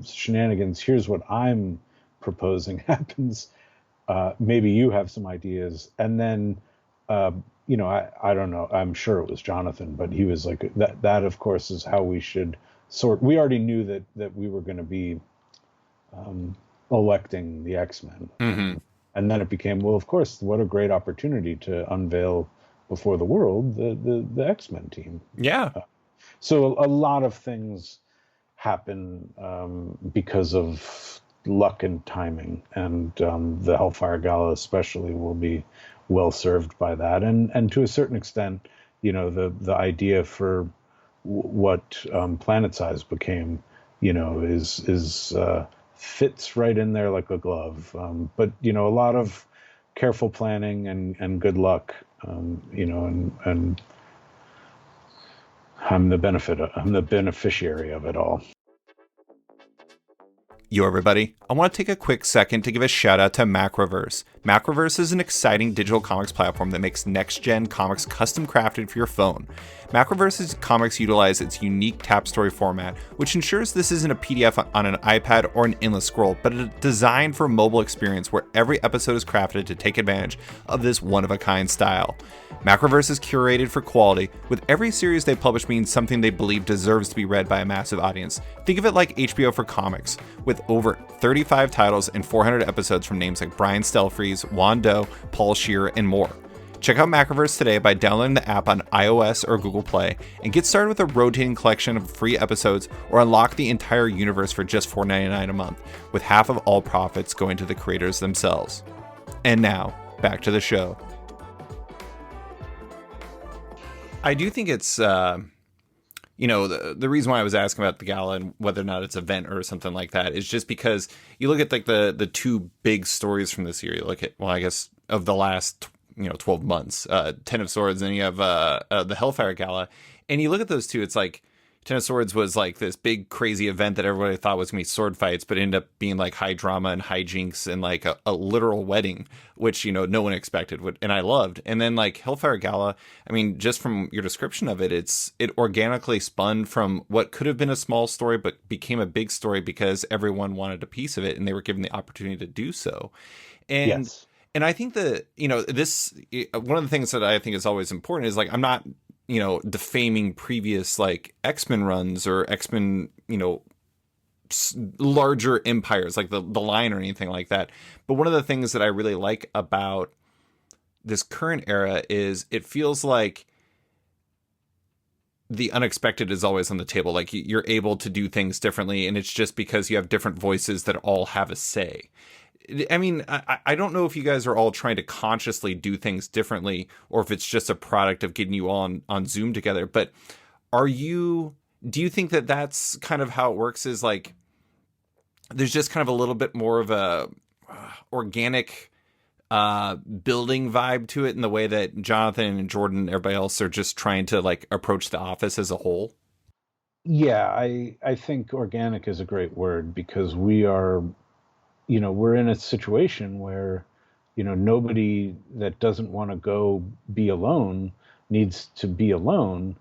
shenanigans, here's what I'm proposing happens. Maybe you have some ideas. And then, I don't know. I'm sure it was Jonathan, but he was like, that of course is how we should sort. We already knew that we were going to be electing the X-Men. Mm-hmm. And then it became, well, of course, what a great opportunity to unveil before the world the X-Men team. Yeah. So a lot of things happen because of luck and timing, and the Hellfire Gala especially will be well served by that. And to a certain extent, the idea for what Planet Size became, is fits right in there like a glove. But a lot of careful planning and good luck, and I'm the beneficiary of it all. Yo, everybody. I want to take a quick second to give a shout out to Macroverse. Macroverse is an exciting digital comics platform that makes next-gen comics custom crafted for your phone. Macroverse's comics utilize its unique tap story format, which ensures this isn't a PDF on an iPad or an endless scroll, but a designed for a mobile experience where every episode is crafted to take advantage of this one-of-a-kind style. Macroverse is curated for quality, with every series they publish being something they believe deserves to be read by a massive audience. Think of it like HBO for comics, with over 35 titles and 400 episodes from names like Brian Stelfreeze, Juan Doe, Paul Scheer, and more. Check out Macroverse today by downloading the app on iOS or Google Play and get started with a rotating collection of free episodes, or unlock the entire universe for just $4.99 a month, with half of all profits going to the creators themselves. And now, back to the show. I do think it's, the reason why I was asking about the gala and whether or not it's an event or something like that is just because you look at like the two big stories from this year. You look at, well, I guess of the last 12 months, Ten of Swords, and you have the Hellfire Gala, and you look at those two. It's like Ten of Swords was like this big crazy event that everybody thought was gonna be sword fights, but ended up being like high drama and hijinks and like a literal wedding, which no one expected, and I loved. And then like Hellfire Gala, I mean, just from your description of it, it organically spun from what could have been a small story but became a big story because everyone wanted a piece of it and they were given the opportunity to do so. And Yes. And I think that, this, one of the things that I think is always important is like, I'm not, defaming previous like X-Men runs or X-Men, larger empires like the Line or anything like that. But one of the things that I really like about this current era is it feels like the unexpected is always on the table. Like you're able to do things differently, and it's just because you have different voices that all have a say. I mean, I don't know if you guys are all trying to consciously do things differently, or if it's just a product of getting you all on Zoom together. But are you? Do you think that that's kind of how it works? Is like there's just kind of a little bit more of a organic building vibe to it in the way that Jonathan and Jordan and everybody else are just trying to like approach the office as a whole? Yeah, I think organic is a great word because we are, we're in a situation where, nobody that doesn't want to go be alone needs to be alone.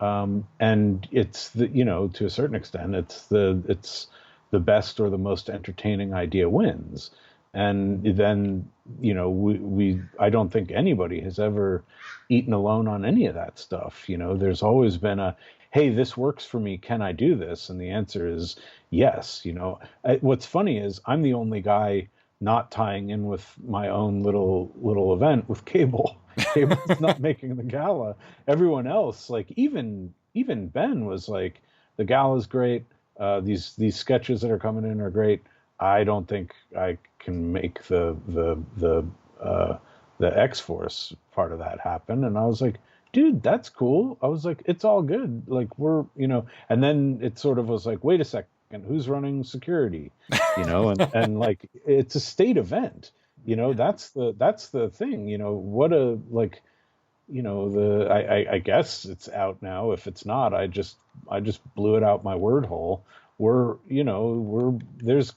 And it's to a certain extent, it's the best or the most entertaining idea wins. And then, I don't think anybody has ever eaten alone on any of that stuff. There's always been hey, this works for me. Can I do this? And the answer is yes. What's funny is I'm the only guy not tying in with my own little event with Cable. Cable's not making the gala. Everyone else, like even Ben was like, the gala's great. These sketches that are coming in are great. I don't think I can make the X Force part of that happen. And I was like, dude, that's cool. I was like, it's all good. Like and then it sort of was like, wait a second, who's running security? And like it's a state event. That's the thing. What a like. I guess it's out now. If it's not, I just blew it out my word hole. There's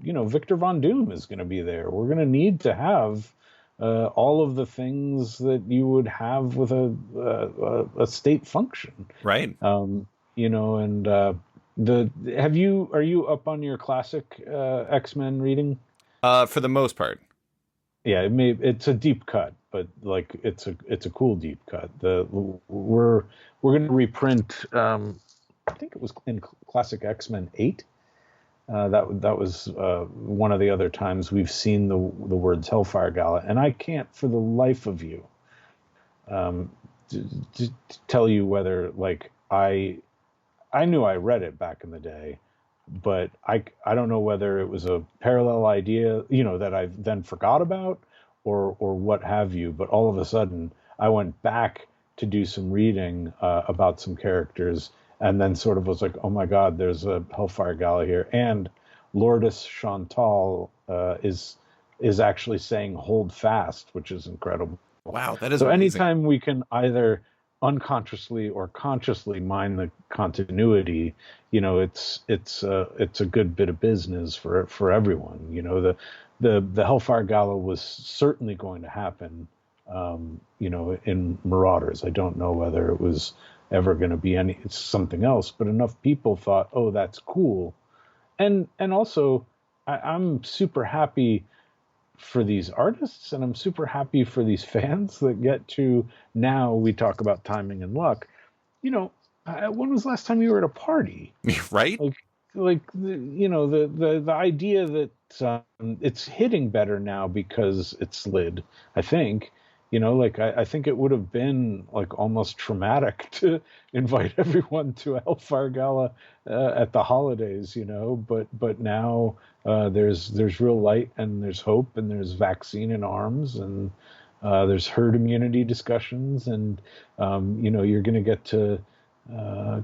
Victor Von Doom is going to be there. We're going to need to have all of the things that you would have with a state function, Right. And are you up on your classic X-Men reading? For the most part. Yeah, it's a deep cut, but like it's a cool deep cut. We're going to reprint. I think it was in Classic X-Men 8. That was one of the other times we've seen the words Hellfire Gala, and I can't for the life of you to tell you whether like I knew I read it back in the day, but I don't know whether it was a parallel idea, that I then forgot about or what have you. But all of a sudden, I went back to do some reading about some characters, and then sort of was like, oh my God, there's a Hellfire Gala here, and Lourdes Chantal is actually saying "hold fast," which is incredible. Wow, that is So amazing. anytime we can either unconsciously or consciously mind the continuity, it's a good bit of business for everyone. The Hellfire Gala was certainly going to happen, in Marauders. I don't know whether it was ever going to be it's something else, but enough people thought, oh, that's cool. And also I'm super happy for these artists, and I'm super happy for these fans that get to, now we talk about timing and luck. When was the last time you were at a party? Right. Like the idea that it's hitting better now because it's slid, I think. Like I think it would have been like almost traumatic to invite everyone to a Hellfire Gala at the holidays, but now there's real light, and there's hope, and there's vaccine in arms, and there's herd immunity discussions, and you're going to get to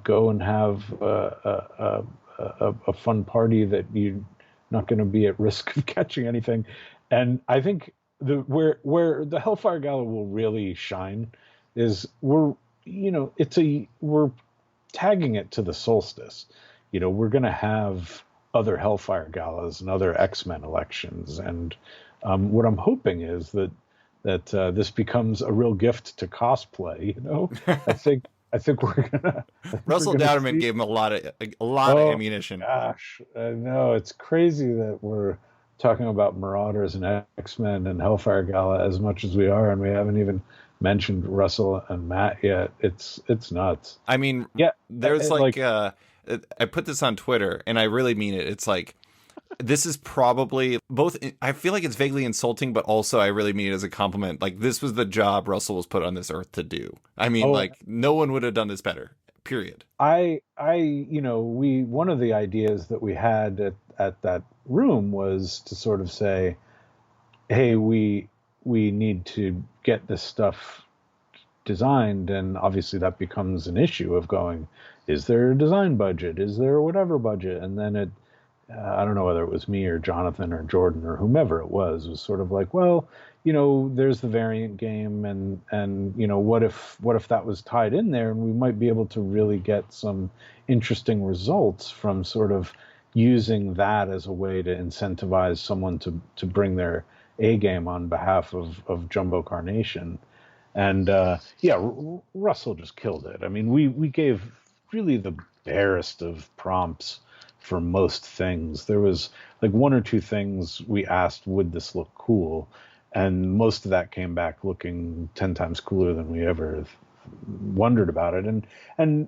go and have a fun party that you're not going to be at risk of catching anything. And I think where the Hellfire Gala will really shine is we're tagging it to the solstice. We're going to have other Hellfire Galas and other X-Men elections, and what I'm hoping is that this becomes a real gift to cosplay. I think we're Russell gonna Dauterman see. gave him a lot of Oh ammunition. gosh, I know it's crazy that we're talking about Marauders and X-Men and Hellfire Gala as much as we are, and we haven't even mentioned Russell and Matt yet. It's nuts. I mean, Yeah, there's like I put this on Twitter, and I really mean it. It's like, this is probably both. I feel like it's vaguely insulting, but also I really mean it as a compliment. Like, this was the job Russell was put on this earth to do. I mean, oh, like, no one would have done this better. Period. we one of the ideas that we had at that room was to sort of say, hey, we need to get this stuff designed, and obviously that becomes an issue of going, is there a design budget, is there a whatever budget, and then it I don't know whether it was me or Jonathan or Jordan or whomever it was sort of like, well, there's the variant game, and what if that was tied in there, and we might be able to really get some interesting results from sort of using that as a way to incentivize someone to bring their A game on behalf of Jumbo Carnation. And Russell just killed it. I mean, we gave really the barest of prompts for most things. There was like one or two things we asked, would this look cool? And most of that came back looking 10 times cooler than we ever wondered about it. And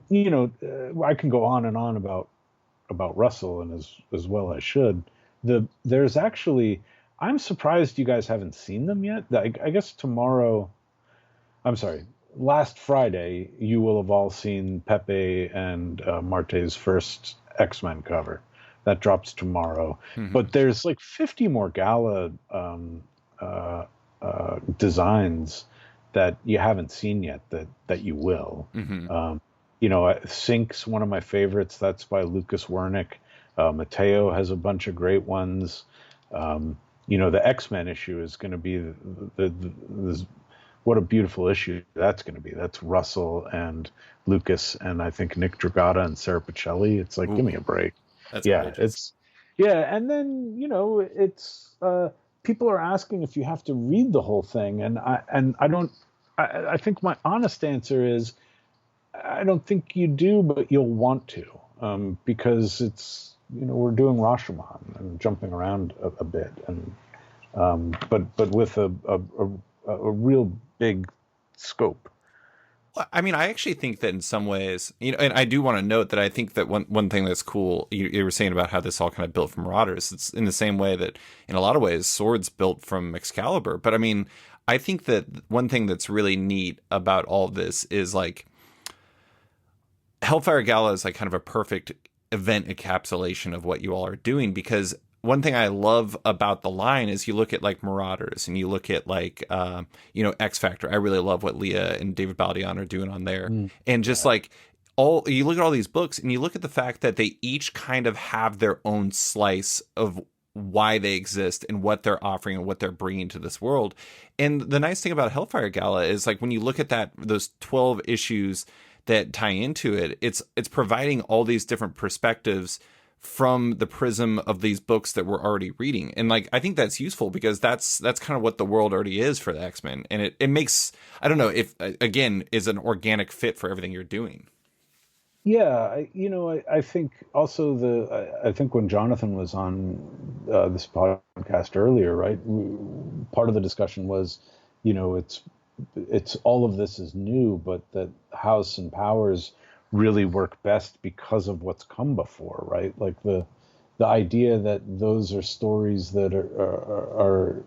I can go on and on about Russell, and as well I should. There's actually, I'm surprised you guys haven't seen them yet. I guess tomorrow, I'm sorry, last Friday, you will have all seen Pepe and Marte's first X-Men cover. That drops tomorrow. Mm-hmm. But there's like 50 more Gala designs that you haven't seen yet that you will. Mm-hmm. Sync's one of my favorites. That's by Lucas Wernick. Mateo has a bunch of great ones. The X-Men issue is going to be the what a beautiful issue that's going to be. That's Russell and Lucas and I think Nick Dragata and Sarah Pacelli. It's like, Ooh, give me a break. That's outrageous. And then it's people are asking if you have to read the whole thing, and I don't. I think my honest answer is I don't think you do, but you'll want to, because it's we're doing Rashomon and jumping around a bit, and but with a real big scope. I mean, I actually think that in some ways, and I do want to note that I think that one thing that's cool, you were saying about how this all kind of built from Marauders. It's in the same way that in a lot of ways, Swords built from Excalibur. But I mean, I think that one thing that's really neat about all of this is like Hellfire Gala is like kind of a perfect event encapsulation of what you all are doing, because one thing I love about the line is you look at like Marauders and you look at like, X Factor. I really love what Leah and David Baldion are doing on there. And just like you look at all these books and you look at the fact that they each kind of have their own slice of why they exist and what they're offering and what they're bringing to this world. And the nice thing about Hellfire Gala is like when you look at those 12 issues that tie into it, it's providing all these different perspectives from the prism of these books that we're already reading. And like, I think that's useful because that's kind of what the world already is for the X-Men. And it makes, I don't know if, again, is an organic fit for everything you're doing. Yeah. I think also I think when Jonathan was on this podcast earlier, right, part of the discussion was, it's all of this is new, but that House and Powers really work best because of what's come before, right? Like the idea that those are stories that are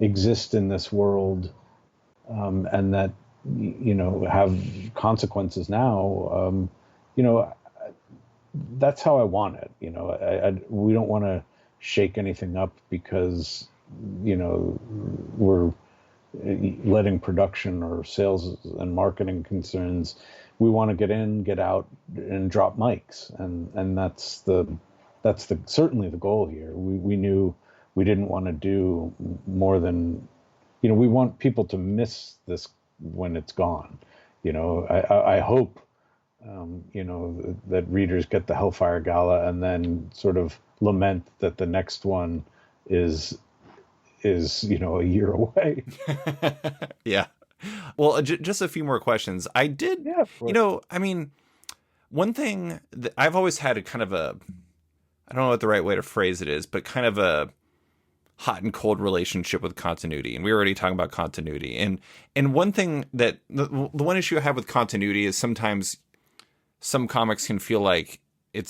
exist in this world, and that have consequences now. That's how I want it. We don't want to shake anything up because we're letting production or sales and marketing concerns. We want to get in, get out, and drop mics, and that's certainly the goal here. We knew we didn't want to do more than, we want people to miss this when it's gone. I hope, that readers get the Hellfire Gala and then sort of lament that the next one is a year away. Yeah. Well, just a few more questions. I did, I mean, one thing that I've always had a kind of I don't know what the right way to phrase it is, but kind of a hot and cold relationship with continuity. And we were already talking about continuity. And one thing that, the one issue I have with continuity is sometimes some comics can feel like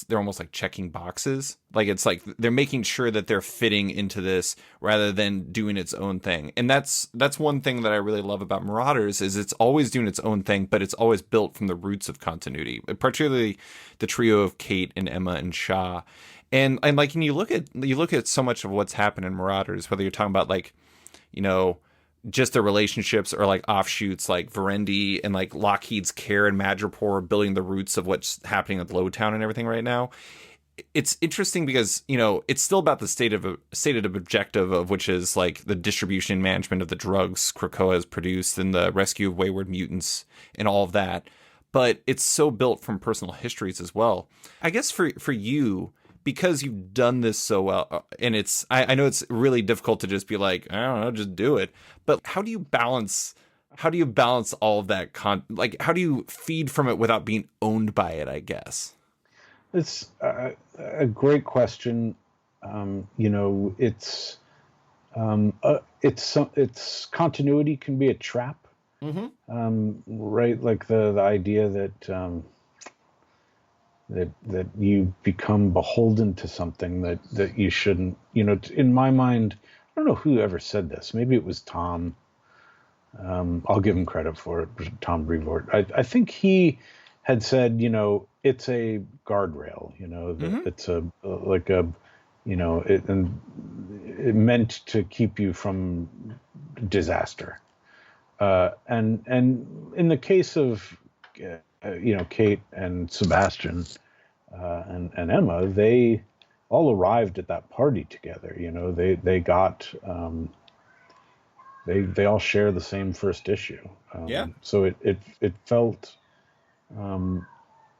they're almost like checking boxes. Like it's like they're making sure that they're fitting into this rather than doing its own thing. And that's one thing that I really love about Marauders is it's always doing its own thing, but it's always built from the roots of continuity, particularly the trio of Kate and Emma and Shah. And like, and you look at so much of what's happened in Marauders, whether you're talking about like, you know, just the relationships or like offshoots like Verendi and like Lockheed's Care and Madripoor building the roots of what's happening with Lowtown and everything right now. It's interesting because, it's still about the stated objective of which is like the distribution and management of the drugs Krakoa has produced and the rescue of wayward mutants and all of that. But it's so built from personal histories as well. I guess for you, because you've done this so well, and I know it's really difficult to just be like, I don't know, just do it. But how do you balance all of that like how do you feed from it without being owned by it, I guess? It's a great question. It's continuity can be a trap, Mm-hmm. right? Like the idea that that you become beholden to something that you shouldn't. In my mind, I don't know who ever said this. Maybe it was Tom. I'll give him credit for it, Tom Brevoort. I think he had said, it's a guardrail. That Mm-hmm. it's a like a, and it meant to keep you from disaster. And in the case of Kate and Sebastian and Emma, they all arrived at that party together. They got they all share the same first issue. Yeah. So it felt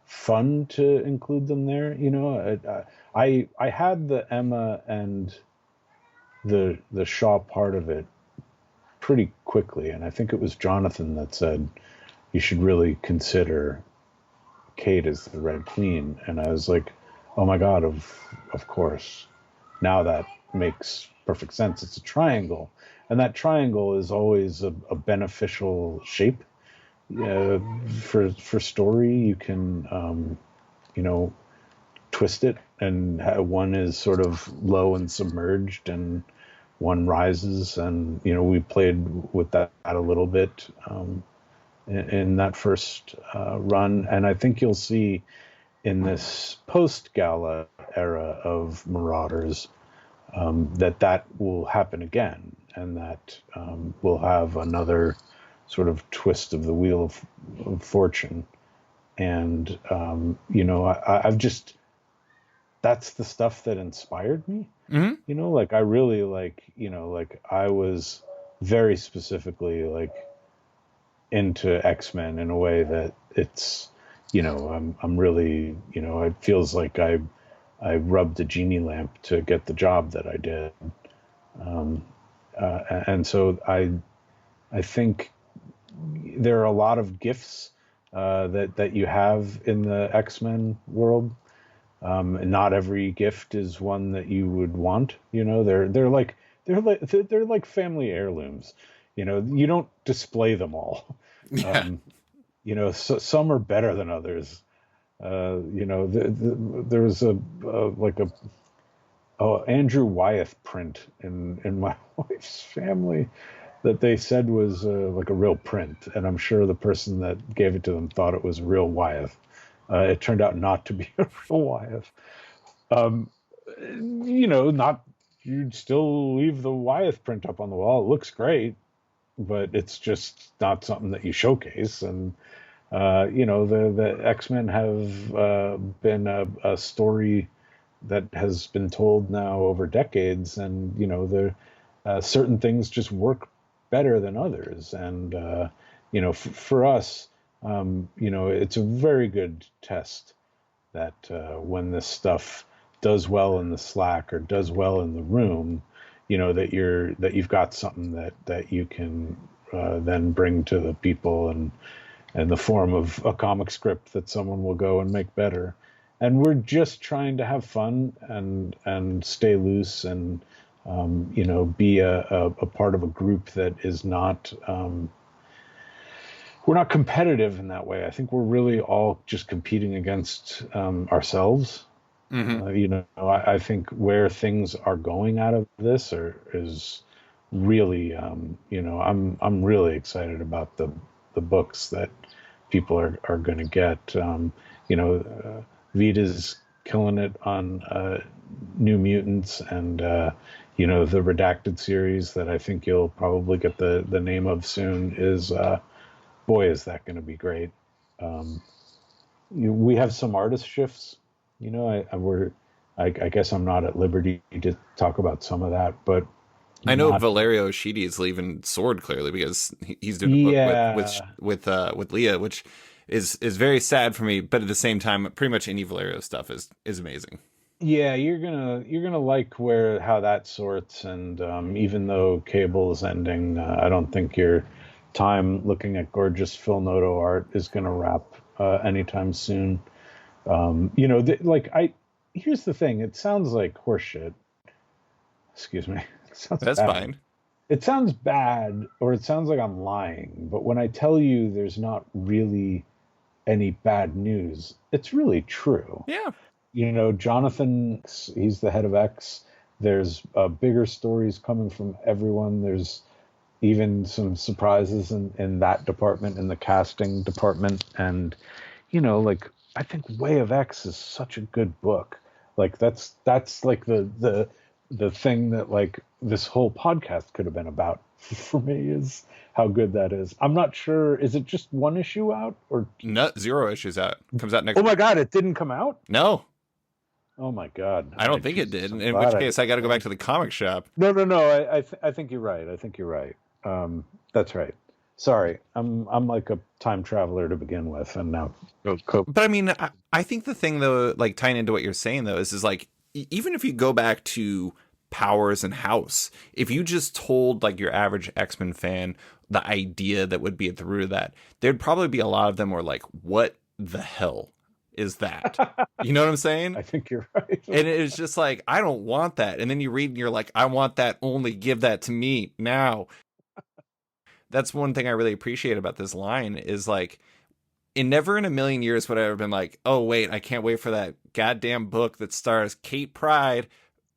fun to include them there. I had the Emma and the Shaw part of it pretty quickly, and I think it was Jonathan that said you should really consider Kate as the Red Queen, and I was like, oh my god, of course. Now that makes perfect sense. It's a triangle, and that triangle is always a beneficial shape for story. You can twist it, and one is sort of low and submerged, and one rises, and we played with that a little bit in that first run, and I think you'll see in this post gala era of Marauders that will happen again, and that we'll have another sort of twist of the wheel of fortune. And I've just that's the stuff that inspired me. Mm-hmm. Like I really like I was very specifically like into X-Men in a way that it's I'm really it feels like I rubbed a genie lamp to get the job that I did. Um, and so I think there are a lot of gifts that you have in the X-Men world. And not every gift is one that you would want. They're like family heirlooms. You don't display them all. Yeah. Um, some are better than others. There was like a Andrew Wyeth print in my wife's family that they said was like a real print, and I'm sure the person that gave it to them thought it was real Wyeth. It turned out not to be a real Wyeth. Um, not you'd still leave the Wyeth print up on the wall. It looks great, but it's just not something that you showcase. And the X-Men have been a story that has been told now over decades, and the certain things just work better than others. And for us, it's a very good test that when this stuff does well in the Slack or does well in the room, that you've got something that you can then bring to the people, and in the form of a comic script that someone will go and make better. And we're just trying to have fun and stay loose, and be a part of a group that is not we're not competitive in that way. I think we're really all just competing against ourselves. Mm-hmm. I think where things are going out of this is really, I'm really excited about the books that people are going to get. Vita's killing it on New Mutants and the Redacted series that I think you'll probably get the name of soon is boy, is that going to be great. We have some artist shifts. I guess I'm not at liberty to talk about some of that, but I know not. Valerio Schiti is leaving Sword clearly because he's doing a book Yeah, with Leah, which is very sad for me. But at the same time, pretty much any Valerio stuff is amazing. yeah, you're gonna like how that sorts, and even though Cable is ending, I don't think your time looking at gorgeous Phil Noto art is gonna wrap anytime soon. Like here's the thing: it sounds like horseshit. Excuse me. It sounds That's bad. fine. It sounds bad, or it sounds like I'm lying. But when I tell you there's not really any bad news, it's really true. Yeah. Jonathan, he's the head of X. There's bigger stories coming from everyone. There's even some surprises in that department, in the casting department. And, like, I think Way of X is such a good book. Like, that's like the thing that, like, this whole podcast could have been about for me, is how good that is. I'm not sure. Is it just one issue out, or? No, 0 issues out. Comes out next Oh my week. God, it didn't come out? No, Oh my God. I don't think it Jesus, did. I'm In which glad I case, I got to go didn't. back to the comic shop. No. I think you're right. I think you're right. That's right. Sorry, I'm like a time traveler to begin with, and now go. But I mean, I think the thing though, like tying into what you're saying though, is like even if you go back to Powers and House, if you just told like your average X-Men fan the idea that would be at the root of that, there'd probably be a lot of them were like, "What the hell is that?" You know what I'm saying? I think you're right. And it's just like, I don't want that. And then you read and you're like, I want that only. Give that to me now. That's one thing I really appreciate about this line is like, never in a million years would I have been like, oh, wait, I can't wait for that goddamn book that stars Kate Pride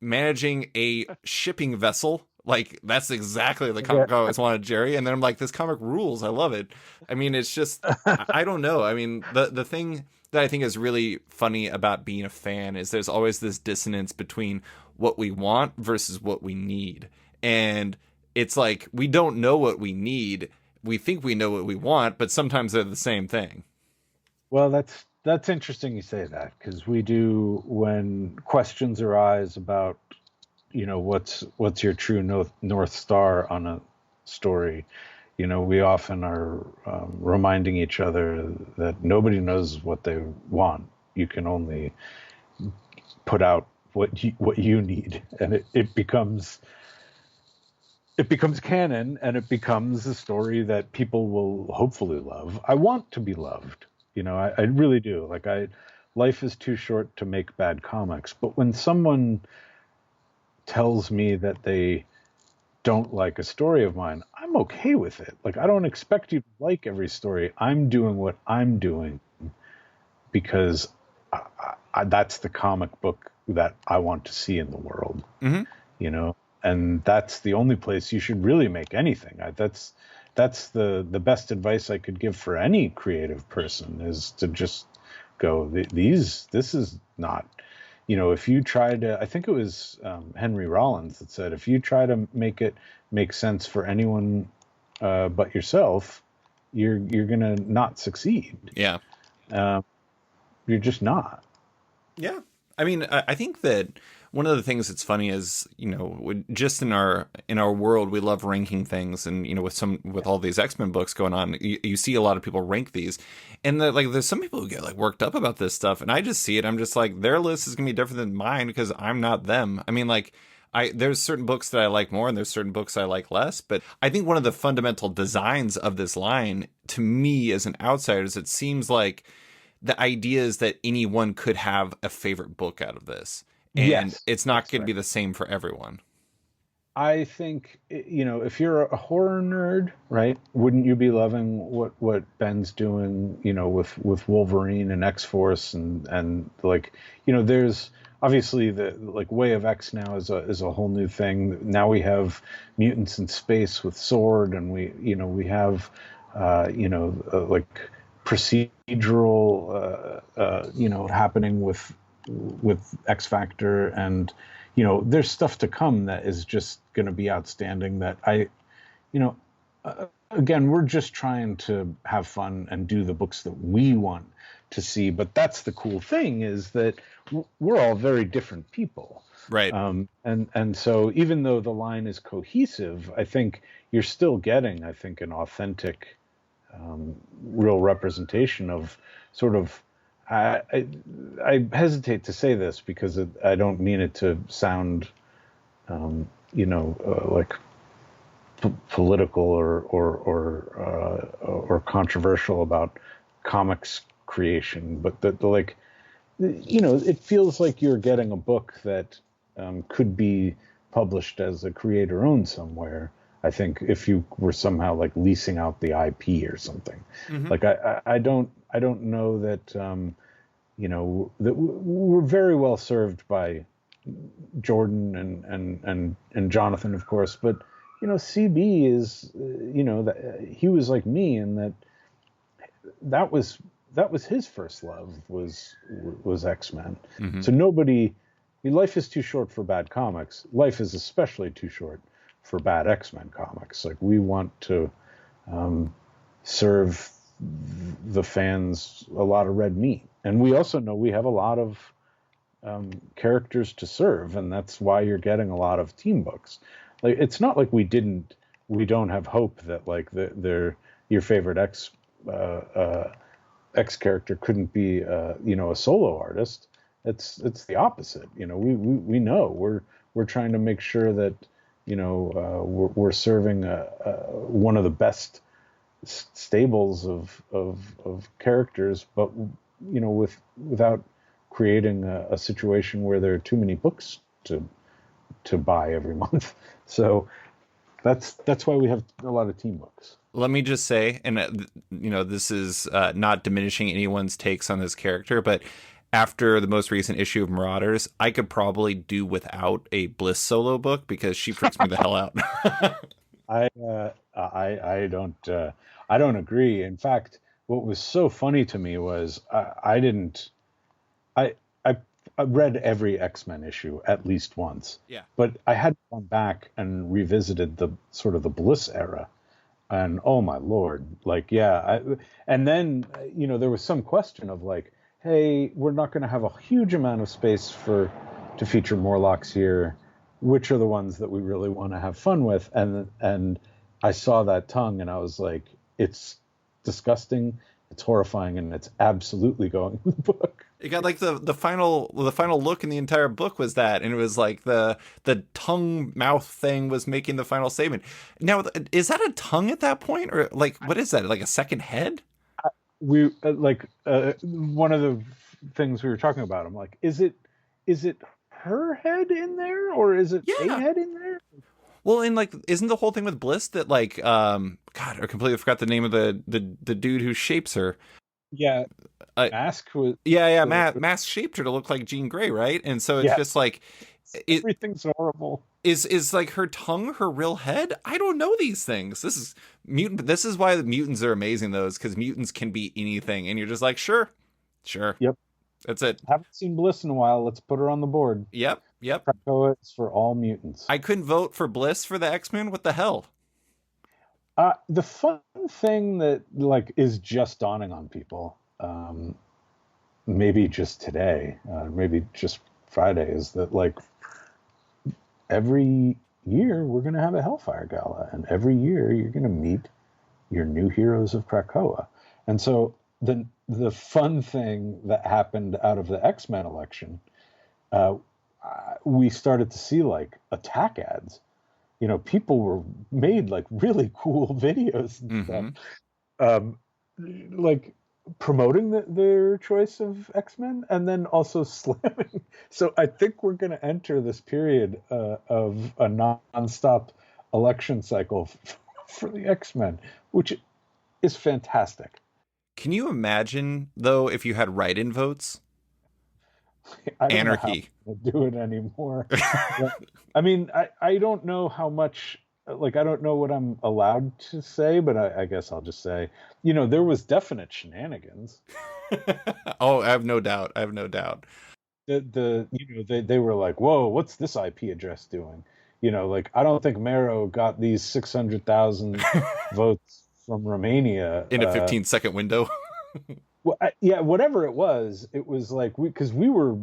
managing a shipping vessel. Like, that's exactly the comic I always wanted, Jerry. And then I'm like, this comic rules. I love it. I mean, it's just, I don't know. I mean, the thing that I think is really funny about being a fan is there's always this dissonance between what we want versus what we need. And it's like, we don't know what we need. We think we know what we want, but sometimes they're the same thing. Well, that's interesting you say that, because we do, when questions arise about what's your true north star on a story, we often are reminding each other that nobody knows what they want. You can only put out what you need, and it becomes canon, and it becomes a story that people will hopefully love. I want to be loved. I really do. Like, life is too short to make bad comics. But when someone tells me that they don't like a story of mine, I'm okay with it. Like, I don't expect you to like every story. I'm doing what I'm doing because that's the comic book that I want to see in the world. Mm-hmm. And that's the only place you should really make anything. That's the best advice I could give for any creative person, is to just go, this is not, if you try to, I think it was Henry Rollins that said, if you try to make it make sense for anyone but yourself, you're gonna not succeed. Yeah. You're just not. Yeah. I mean, I think that one of the things that's funny is, just in our world, we love ranking things, and with all these X-Men books going on, you see a lot of people rank these, and there's some people who get like worked up about this stuff, and I just see it. I'm just like, their list is gonna be different than mine because I'm not them. I mean, like, there's certain books that I like more, and there's certain books I like less. But I think one of the fundamental designs of this line, to me as an outsider, is it seems like the idea is that anyone could have a favorite book out of this. And yes, it's not going to be the same for everyone. I think, if you're a horror nerd, right, wouldn't you be loving what Ben's doing, with Wolverine and X-Force and like, there's obviously the like Way of X now is a whole new thing. Now we have mutants in space with Sword, and we have like procedural happening with with X Factor, and there's stuff to come that is just going to be outstanding. That you know, again, we're just trying to have fun and do the books that we want to see. But that's the cool thing, is that we're all very different people. Right. And so even though the line is cohesive, I think you're still getting, I think, an authentic, real representation of sort of, I hesitate to say this because I don't mean it to sound, like political or controversial about comics creation, but it feels like you're getting a book that could be published as a creator-owned somewhere. I think if you were somehow like leasing out the IP or something. Mm-hmm. Like I don't know that that we're very well served by Jordan and Jonathan, of course, but CB is that he was like me in that was his first love was X-Men. Mm-hmm. So life is too short for bad comics. Life is especially too short for bad X-Men comics. Like, we want to serve the fans a lot of red meat, and we also know we have a lot of characters to serve, and that's why you're getting a lot of team books. Like, it's not like we don't have hope that like your favorite X character couldn't be a solo artist. It's the opposite. We know we're trying to make sure that we're serving one of the best stables of characters, but without creating a situation where there are too many books to buy every month. So that's why we have a lot of team books. Let me just say, and this is not diminishing anyone's takes on this character, but after the most recent issue of Marauders, I could probably do without a Bliss solo book because she freaks me the hell out. I don't agree. In fact, what was so funny to me was I read every X-Men issue at least once. Yeah. But I had gone back and revisited the sort of the Bliss era. And oh my Lord, and then, there was some question of like, hey, we're not going to have a huge amount of space to feature Morlocks here. Which are the ones that we really want to have fun with? And I saw that tongue and I was like, it's disgusting, it's horrifying, and it's absolutely going in the book. It got like the final look in the entire book was that, and it was like the tongue mouth thing was making the final statement. Now, is that a tongue at that point, or like what is that? Like a second head? We one of the things we were talking about. I'm like, is it her head in there, or is it a head in there? Well, and like, isn't the whole thing with Bliss that like, God, I completely forgot the name of the dude who shapes her. Yeah. Mask was Mask shaped her to look like Jean Grey, right? And so it's just like everything's horrible. Is like her tongue her real head? I don't know these things. This is why the mutants are amazing, though, is because mutants can be anything, and you're just like, sure. Yep. That's it. Haven't seen Bliss in a while. Let's put her on the board. Yep. Krakoa is for all mutants. I couldn't vote for Bliss for the X-Men. What the hell? The fun thing that like is just dawning on people, maybe just today, maybe just Friday, is that like every year we're going to have a Hellfire Gala, and every year you're going to meet your new heroes of Krakoa. And so the fun thing that happened out of the X-Men election, we started to see like attack ads. People were made like really cool videos and stuff, like promoting their choice of X-Men, and then also slamming. So I think we're going to enter this period of a non-stop election cycle for the X-Men, which is fantastic. Can you imagine, though, if you had write-in votes? I don't Anarchy. know how to do it anymore. I mean, I don't know how much, like, I don't know what I'm allowed to say, but I guess I'll just say, there was definite shenanigans. Oh, I have no doubt. They were like, whoa, what's this IP address doing? Like, I don't think Mero got these 600,000 votes from Romania. In a 15-second window. Well, yeah, whatever it was like because we were,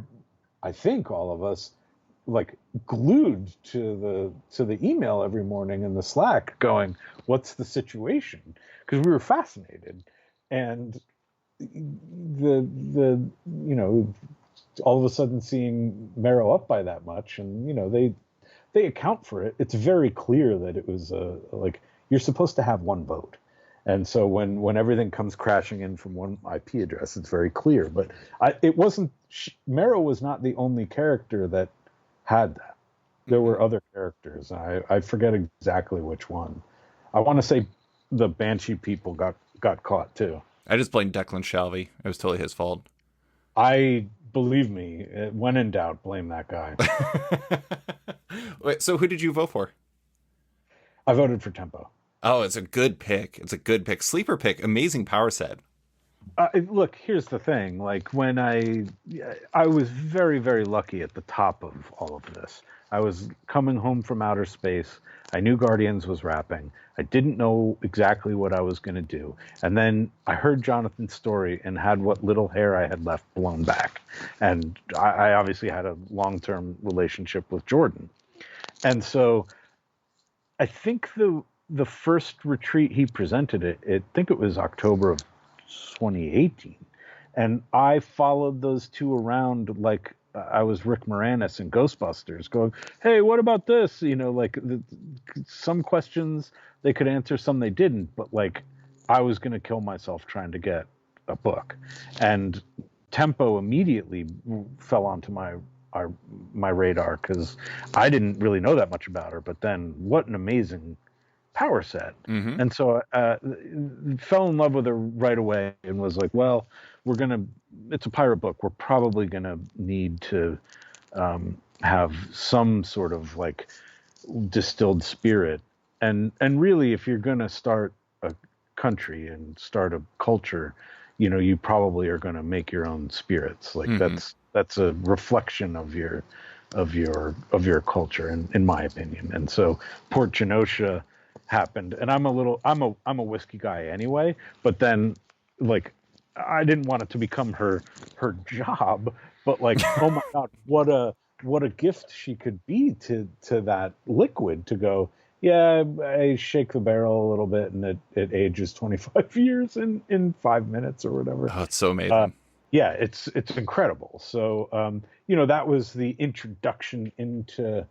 I think all of us, like glued to the email every morning in the Slack, going, "What's the situation?" Because we were fascinated, and the all of a sudden seeing Mero up by that much, and they account for it. It's very clear that it was like you're supposed to have one vote. And so when everything comes crashing in from one IP address, it's very clear. But it wasn't. Mero was not the only character that had that. There were other characters. I forget exactly which one. I want to say the Banshee people got caught too. I just blamed Declan Shalvey. It was totally his fault. I believe me. When in doubt, blame that guy. Wait, so who did you vote for? I voted for Tempo. Oh, it's a good pick. It's a good pick. Sleeper pick. Amazing power set. Look, here's the thing. Like when I was very, very lucky at the top of all of this. I was coming home from outer space. I knew Guardians was wrapping. I didn't know exactly what I was going to do. And then I heard Jonathan's story and had what little hair I had left blown back. And I obviously had a long-term relationship with Jordan. And so I think the first retreat he presented I think it was October of 2018, and I followed those two around like I was Rick Moranis in Ghostbusters, going, "Hey, what about this?" Like some questions they could answer, some they didn't, but like I was going to kill myself trying to get a book, and Tempo immediately fell onto my radar because I didn't really know that much about her, but then what an amazing power set. Mm-hmm. And so fell in love with her right away and was like, well, it's a pirate book. We're probably going to need to have some sort of like distilled spirit. And really, if you're going to start a country and start a culture, you probably are going to make your own spirits. Like that's a reflection of your culture, in my opinion. And so Port Genosha happened, and I'm a whiskey guy anyway, but then like I didn't want it to become her job, but like oh my god, what a gift she could be to that liquid, to go, yeah, I shake the barrel a little bit and it ages 25 years in 5 minutes or whatever. Oh, it's so amazing. Yeah, it's incredible. So that was the introduction into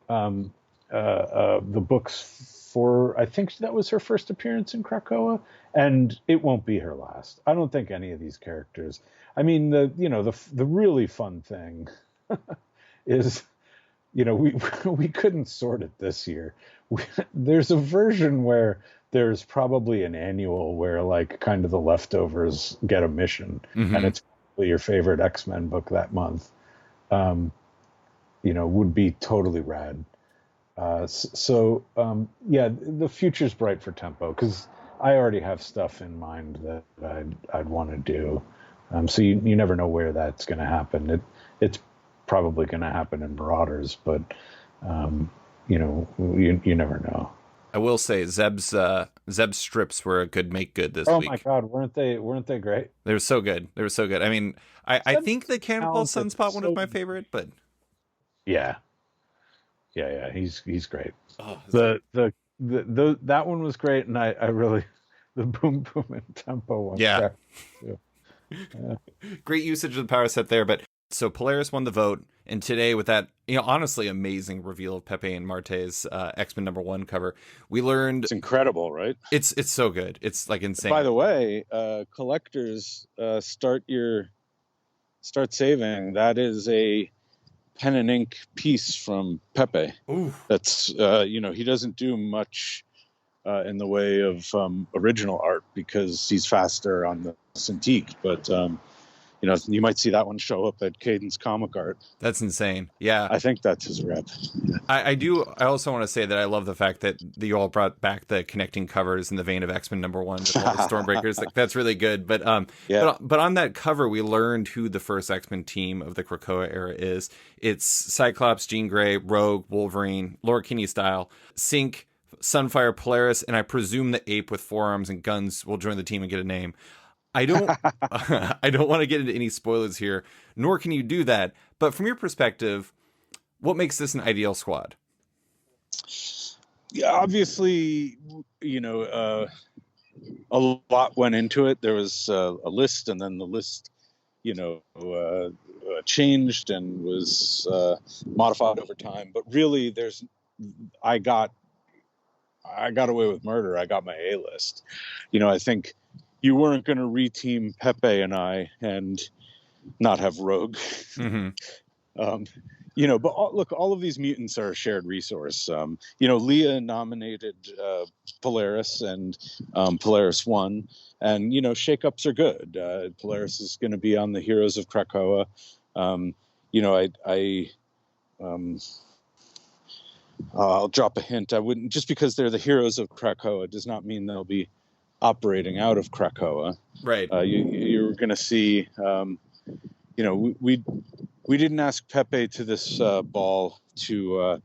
the books. I think that was her first appearance in Krakoa, and it won't be her last. I don't think any of these characters. I mean, the really fun thing is, we couldn't sort it this year. There's a version where there's probably an annual where like kind of the leftovers get a mission, and it's probably your favorite X-Men book that month. Would be totally rad. Yeah, the future's bright for Tempo because I already have stuff in mind that I'd want to do. So you never know where that's going to happen. It's probably going to happen in Marauders, but you never know. I will say Zeb's strips were a good make good this week. Oh my god, weren't they great? They were so good. I mean, I think the Cannonball Sunspot one is my favorite, but yeah, he's great. Oh, the that one was great, and I really the boom boom and tempo one. Yeah. Great usage of the power set there, but so Polaris won the vote, and today with that, honestly amazing reveal of Pepe and Marte's X-Men #1 cover, we learned it's incredible, right? It's so good. It's like insane. By the way, collectors, start saving. That is a pen and ink piece from Pepe. Ooh. That's he doesn't do much in the way of original art because he's faster on the Cintiq, but You might see that one show up at Caden's Comic Art. That's insane. Yeah. I think that's his rep. I do. I also want to say that I love the fact that you all brought back the connecting covers in the vein of X-Men #1 with all the Stormbreakers. Like, that's really good. But but on that cover, we learned who the first X-Men team of the Krakoa era is. It's Cyclops, Jean Grey, Rogue, Wolverine, Laura Kinney style, Synch, Sunfire, Polaris, and I presume the ape with 4 arms and guns will join the team and get a name. I don't I don't want to get into any spoilers here, nor can you do that. But from your perspective, what makes this an ideal squad? Yeah, obviously, a lot went into it. There was a list, and then the list, changed and was modified over time. But really, I got away with murder. I got my A list. I think you weren't going to reteam Pepe and I and not have Rogue. Mm-hmm. But look, all of these mutants are a shared resource. Leah nominated Polaris, and Polaris won. And, shakeups are good. Polaris is going to be on the Heroes of Krakoa. I'll drop a hint. I wouldn't, just because they're the Heroes of Krakoa does not mean they'll be operating out of Krakoa. Right. You're going to see, we didn't ask Pepe to this ball to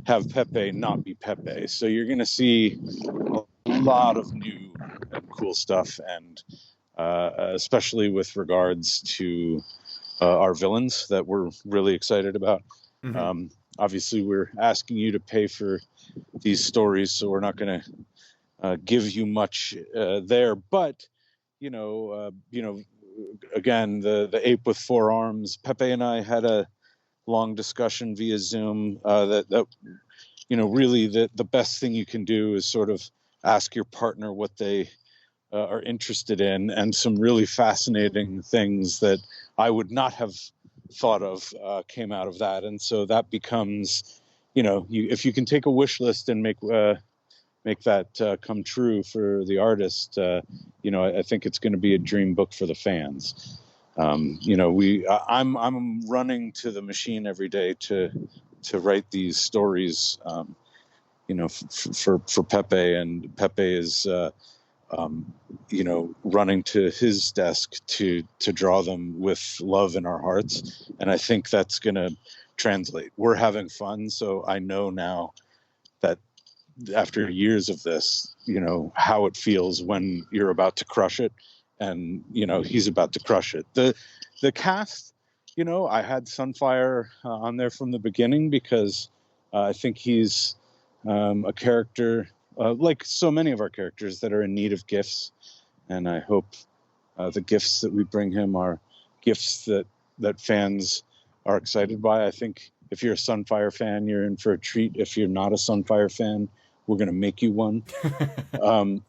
have Pepe not be Pepe. So you're going to see a lot of new and cool stuff, and especially with regards to our villains that we're really excited about. Mm-hmm. Obviously, we're asking you to pay for these stories, so we're not going to give you much there. But, again, the ape with 4 arms. Pepe and I had a long discussion via Zoom that really the best thing you can do is sort of ask your partner what they are interested in, and some really fascinating things that I would not have thought of came out of that. And so that becomes, if you can take a wish list and make that come true for the artist, I think it's going to be a dream book for the fans. I'm running to the machine every day to write these stories, for Pepe, and Pepe is, running to his desk to draw them with love in our hearts. And I think that's going to translate. We're having fun. So I know now that after years of this, how it feels when you're about to crush it, and, he's about to crush it. The cast, I had Sunfire on there from the beginning because I think he's a character, like so many of our characters, that are in need of gifts. And I hope the gifts that we bring him are gifts that fans are excited by. I think if you're a Sunfire fan, you're in for a treat. If you're not a Sunfire fan, we're going to make you one. And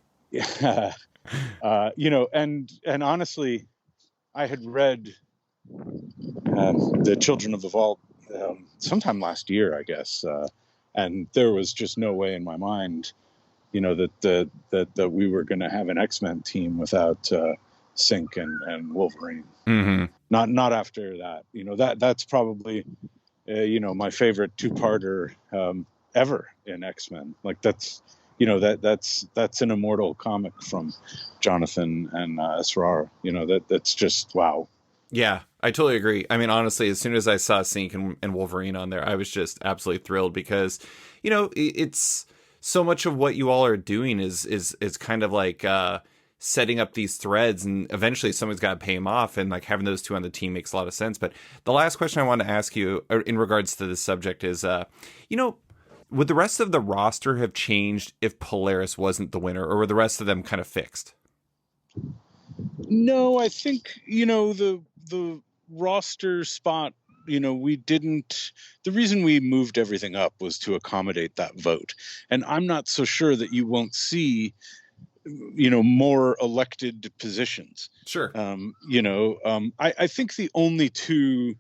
honestly, I had read The Children of the Vault sometime last year, I guess. And there was just no way in my mind, that we were going to have an X-Men team without Synch and Wolverine. Mm-hmm. Not after that. That's probably my favorite 2-parter ever in X-Men. Like that's an immortal comic from Jonathan and Esrar. That's just wow. Yeah, I totally agree. I mean, honestly, as soon as I saw Synch and Wolverine on there, I was just absolutely thrilled because, it's so much of what you all are doing is kind of like setting up these threads, and eventually someone's got to pay them off, and like having those two on the team makes a lot of sense. But the last question I want to ask you in regards to this subject is, would the rest of the roster have changed if Polaris wasn't the winner, or were the rest of them kind of fixed? No, I think, the roster spot, we didn't, the reason we moved everything up was to accommodate that vote. And I'm not so sure that you won't see, more elected positions. Sure. I think the only two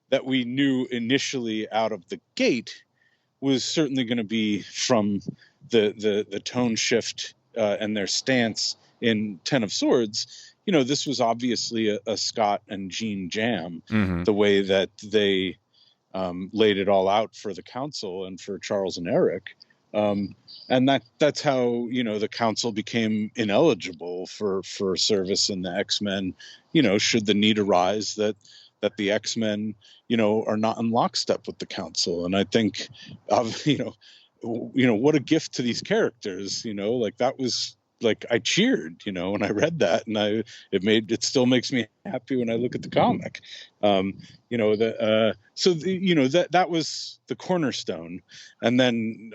that we knew initially out of the gate was certainly going to be from the tone shift and their stance in Ten of Swords. this was obviously a Scott and Jean jam, Mm-hmm. the way that they laid it all out for the council and for Charles and Eric. And that's how, the council became ineligible for service in the X-Men, should the need arise that the X-Men, are not in lockstep with the council. And I think, what a gift to these characters, like that was like, I cheered, when I read that, and it still makes me happy when I look at the comic. That was the cornerstone. And then,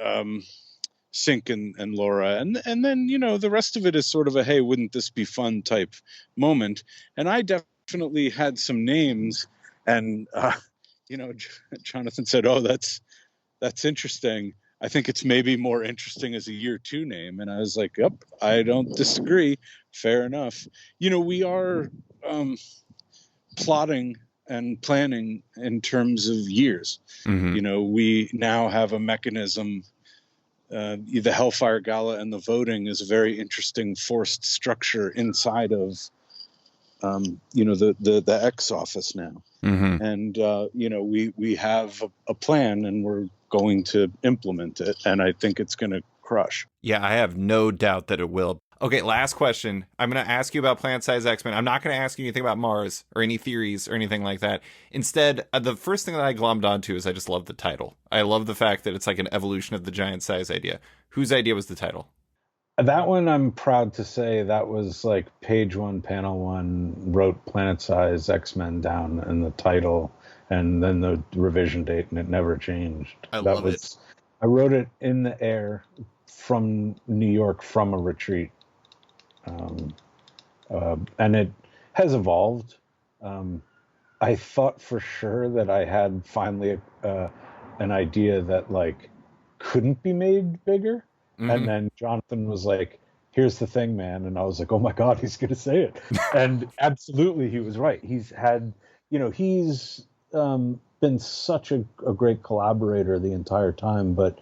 Sink and Laura, and then the rest of it is sort of a, hey, wouldn't this be fun type moment. And I definitely had some names, and Jonathan said, oh, that's interesting. I think it's maybe more interesting as a year 2 name. And I was like, yep, I don't disagree. Fair enough. We are plotting and planning in terms of years. Mm-hmm. We now have a mechanism. The Hellfire Gala and the voting is a very interesting forced structure inside of, the X office now. Mm-hmm. And, we have a plan, and we're going to implement it. And I think it's going to crush. Yeah, I have no doubt that it will. Okay, last question. I'm going to ask you about Planet-Size X-Men. I'm not going to ask you anything about Mars or any theories or anything like that. Instead, the first thing that I glommed onto is I just love the title. I love the fact that it's like an evolution of the giant size idea. Whose idea was the title? That one, I'm proud to say, that was like page 1, panel 1, wrote Planet-Size X-Men down in the title, and then the revision date, and it never changed. I love it. I wrote it in the air from New York, from a retreat. And it has evolved. I thought for sure that I had finally an idea that like couldn't be made bigger. Mm-hmm. And then Jonathan was like, here's the thing, man. And I was like, oh my God, he's going to say it. And absolutely, he was right. He's had, he's been such a great collaborator the entire time, but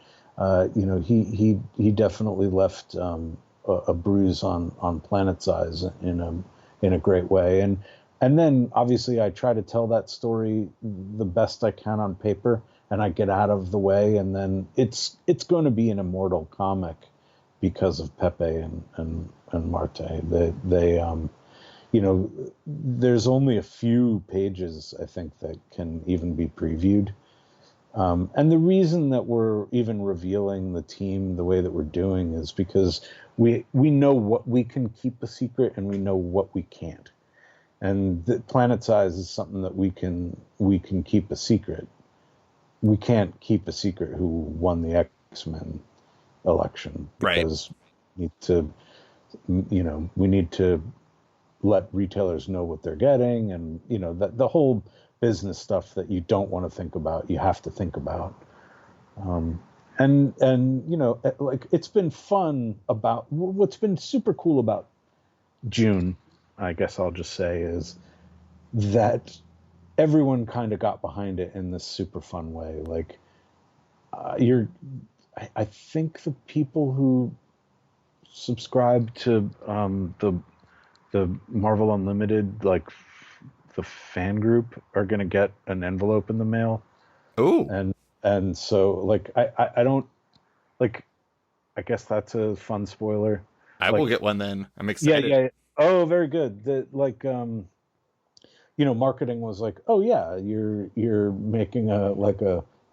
he definitely left a bruise on Planet-Size in a great way. And then obviously I try to tell that story the best I can on paper, and I get out of the way, and then it's going to be an immortal comic because of Pepe and Marte. They there's only a few pages I think that can even be previewed. And the reason that we're even revealing the team the way that we're doing is because we know what we can keep a secret, and we know what we can't. And the Planet-Size is something that we can keep a secret. We can't keep a secret who won the X-Men election, because we need to let retailers know what they're getting, and that the whole business stuff that you don't want to think about, you have to think about. And like, it's been fun. About what's been super cool about June, I guess I'll just say, is that everyone kind of got behind it in this super fun way. Like, I think the people who subscribe to the Marvel Unlimited, like the fan group, are going to get an envelope in the mail. Oh. And so, like, I don't, like, I guess that's a fun spoiler. I will get one then. I'm excited. Yeah. Oh, very good. Marketing was like, oh yeah, you're making a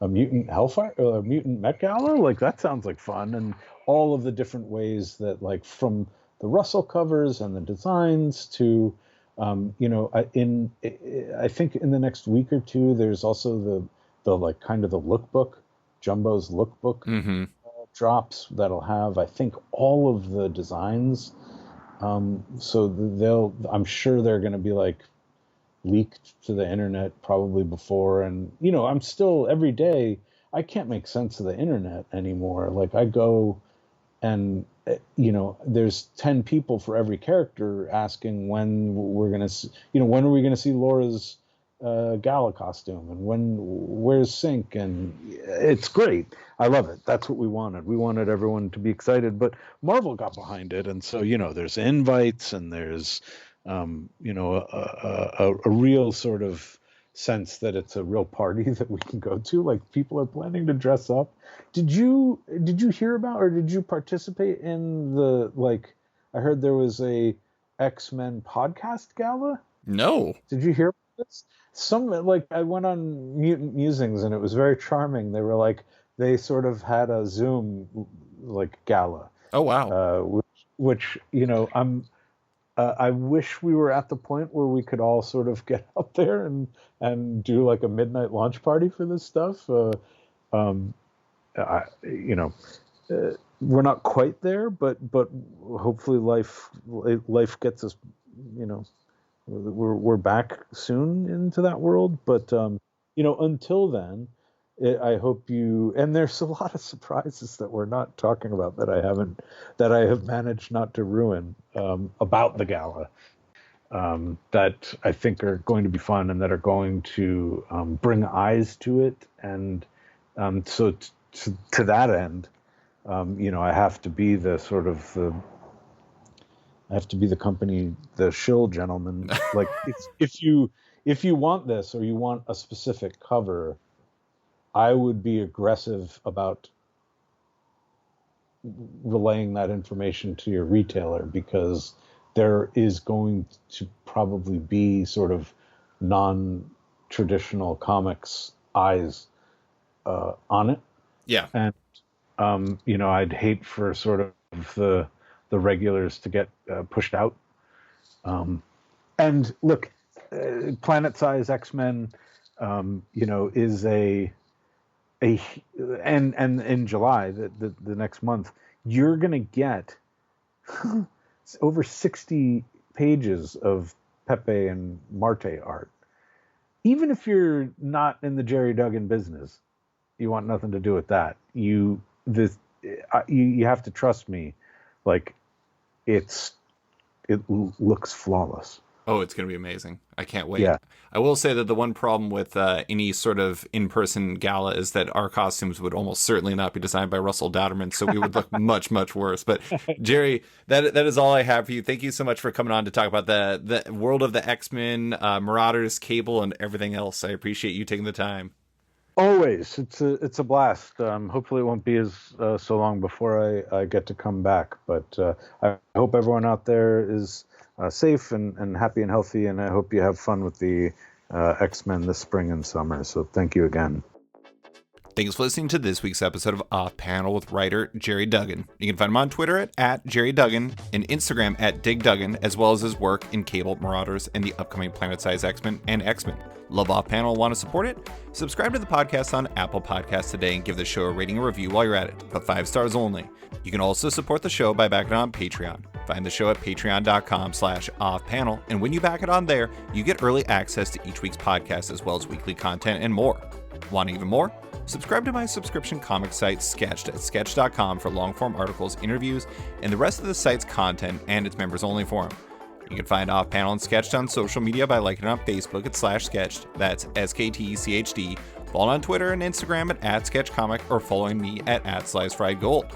mutant Hellfire, or a mutant Met Gala? Like, that sounds like fun. And all of the different ways that, like, from the Russell covers and the designs to, I think in the next week or two, there's also the like kind of the lookbook, Jumbo's lookbook drops that'll have, I think, all of the designs. So I'm sure they're going to be like leaked to the internet probably before. And, I'm still, every day, I can't make sense of the internet anymore. Like, I go and, there's 10 people for every character asking when we're going to, when are we going to see Laura's gala costume, and where's Sink? And it's great. I love it. That's what we wanted. We wanted everyone to be excited, but Marvel got behind it. And so, there's invites, and there's a real sort of sense that it's a real party that we can go to. Like, people are planning to dress up. Did you hear about, or did you participate in the, like, I heard there was a X-Men podcast gala? No. Did you hear about this? I went on Mutant Musings, and it was very charming. They were like, they sort of had a Zoom like gala. Oh, wow. Which I wish we were at the point where we could all sort of get out there and do like a midnight launch party for this stuff. We're not quite there, but hopefully life gets us, we're back soon into that world. But until then, I hope and there's a lot of surprises that we're not talking about that I have managed not to ruin about the gala, that I think are going to be fun and that are going to bring eyes to it. And so to that end, I have to be the sort of I have to be the company, the shill gentleman. Like, if you want this, or you want a specific cover, I would be aggressive about relaying that information to your retailer, because there is going to probably be sort of non-traditional comics eyes on it. Yeah. And, I'd hate for sort of the regulars to get pushed out. And look, Planet Size X-Men, is and in July, the next month, you're going to get over 60 pages of Pepe and Marte art. Even if you're not in the Gerry Duggan business, you want nothing to do with that. You have to trust me. Like, it looks flawless. Oh, it's going to be amazing. I can't wait. Yeah. I will say that the one problem with any sort of in-person gala is that our costumes would almost certainly not be designed by Russell Dauterman, so we would look much, much worse. But Gerry, that is all I have for you. Thank you so much for coming on to talk about the world of the X-Men, Marauders, Cable, and everything else. I appreciate you taking the time. Always. It's a blast. Hopefully it won't be as so long before I get to come back. But I hope everyone out there is safe and happy and healthy, and I hope you have fun with the X-Men this spring and summer. So thank you again. Thanks for listening to this week's episode of Off Panel with writer Gerry Duggan. You can find him on Twitter at Gerry Duggan and Instagram at Dig Duggan, as well as his work in Cable, Marauders, and the upcoming Planet Size X-Men and X-Men. Love Off Panel, want to support it? Subscribe to the podcast on Apple Podcasts today and give the show a rating and review while you're at it, but 5 stars only. You can also support the show by backing it on Patreon. Find the show at patreon.com/offpanel, and when you back it on there, you get early access to each week's podcast, as well as weekly content and more. Want even more? Subscribe to my subscription comic site, Sketched, at sketch.com for long-form articles, interviews, and the rest of the site's content and its members-only forum. You can find Off Panel and Sketched on social media by liking it on Facebook at /Sketched, that's SKTCHD, follow on Twitter and Instagram at @SketchComic, or following me at @SliceFriedGold.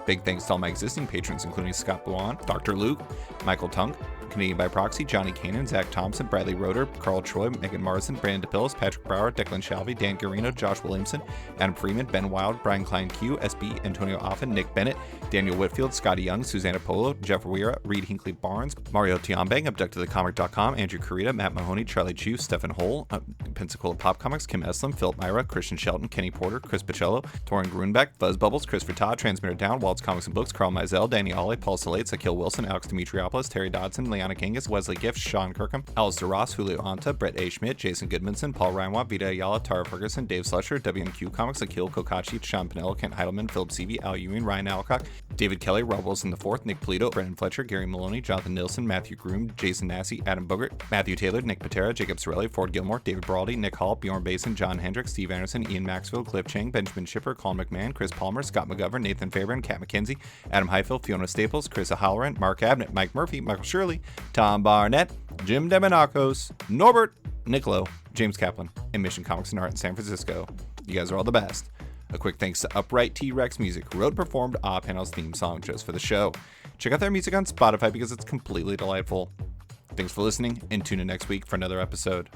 Big thanks to all my existing patrons, including Scott Blouin, Dr. Luke, Michael Tunk, Canadian by Proxy, Johnny Kanan, Zach Thompson, Bradley Roeder, Carl Troy, Megan Morrison, Brandon DePillis, Patrick Brower, Declan Shalvey, Dan Garino, Josh Williamson, Adam Freeman, Ben Wild, Brian Klein Q, SB, Antonio Offen, Nick Bennett, Daniel Whitfield, Scotty Young, Susanna Polo, Jeff Weira, Reed Hinkley Barnes, Mario Tiambang, AbductedTheComic.com, Andrew Carita, Matt Mahoney, Charlie Chu, Stephen Hole, Pensacola Pop Comics, Kim Eslam, Philip Myra, Christian Shelton, Kenny Porter, Chris Pacello, Torin Grunbeck, Fuzz Bubbles, Christopher Todd, Transmitter Down, Waltz Comics and Books, Carl Mizell, Danny Ollie, Paul Salate, Akil Wilson, Alex Dimitriopoulos, Terry Dodson, Liana Kangas, Wesley Gift, Sean Kirkham, Alistair Ross, Julio Anta, Brett A. Schmidt, Jason Goodmanson, Paul Reinwatt, Vita Ayala, Tara Ferguson, Dave Slusher, WMQ Comics, Akil Kokachi, Sean Pinello, Kent Heidelman, Philip Seavey, Al Ewing, Ryan Alcock, David Kelly, Rob Wilson IV, Nick Polito, Brendan Fletcher, Gary Maloney, Jonathan Nilsson, Matthew Groom, Jason Massey, Adam Bogert, Matthew Taylor, Nick Patera, Jacob Sorelli, Ford Gilmore, David Braldy, Nick Hall, Bjorn Basin, John Hendricks, Steve Anderson, Ian Maxwell, Cliff Chang, Benjamin Schipper, Colin McMahon, Chris Palmer, Scott McGovern, Nathan Fairbairn, Kat McKenzie, Adam Highfield, Fiona Staples, Chris O'Halloran, Mark Abnett, Mike Murphy, Michael Shirley, Tom Barnett, Jim Demonakos, Norbert, Niccolo, James Kaplan, and Mission Comics and Art in San Francisco. You guys are all the best. A quick thanks to Upright T-Rex Music, who wrote and performed Off Panel's theme song just for the show. Check out their music on Spotify because it's completely delightful. Thanks for listening, and tune in next week for another episode.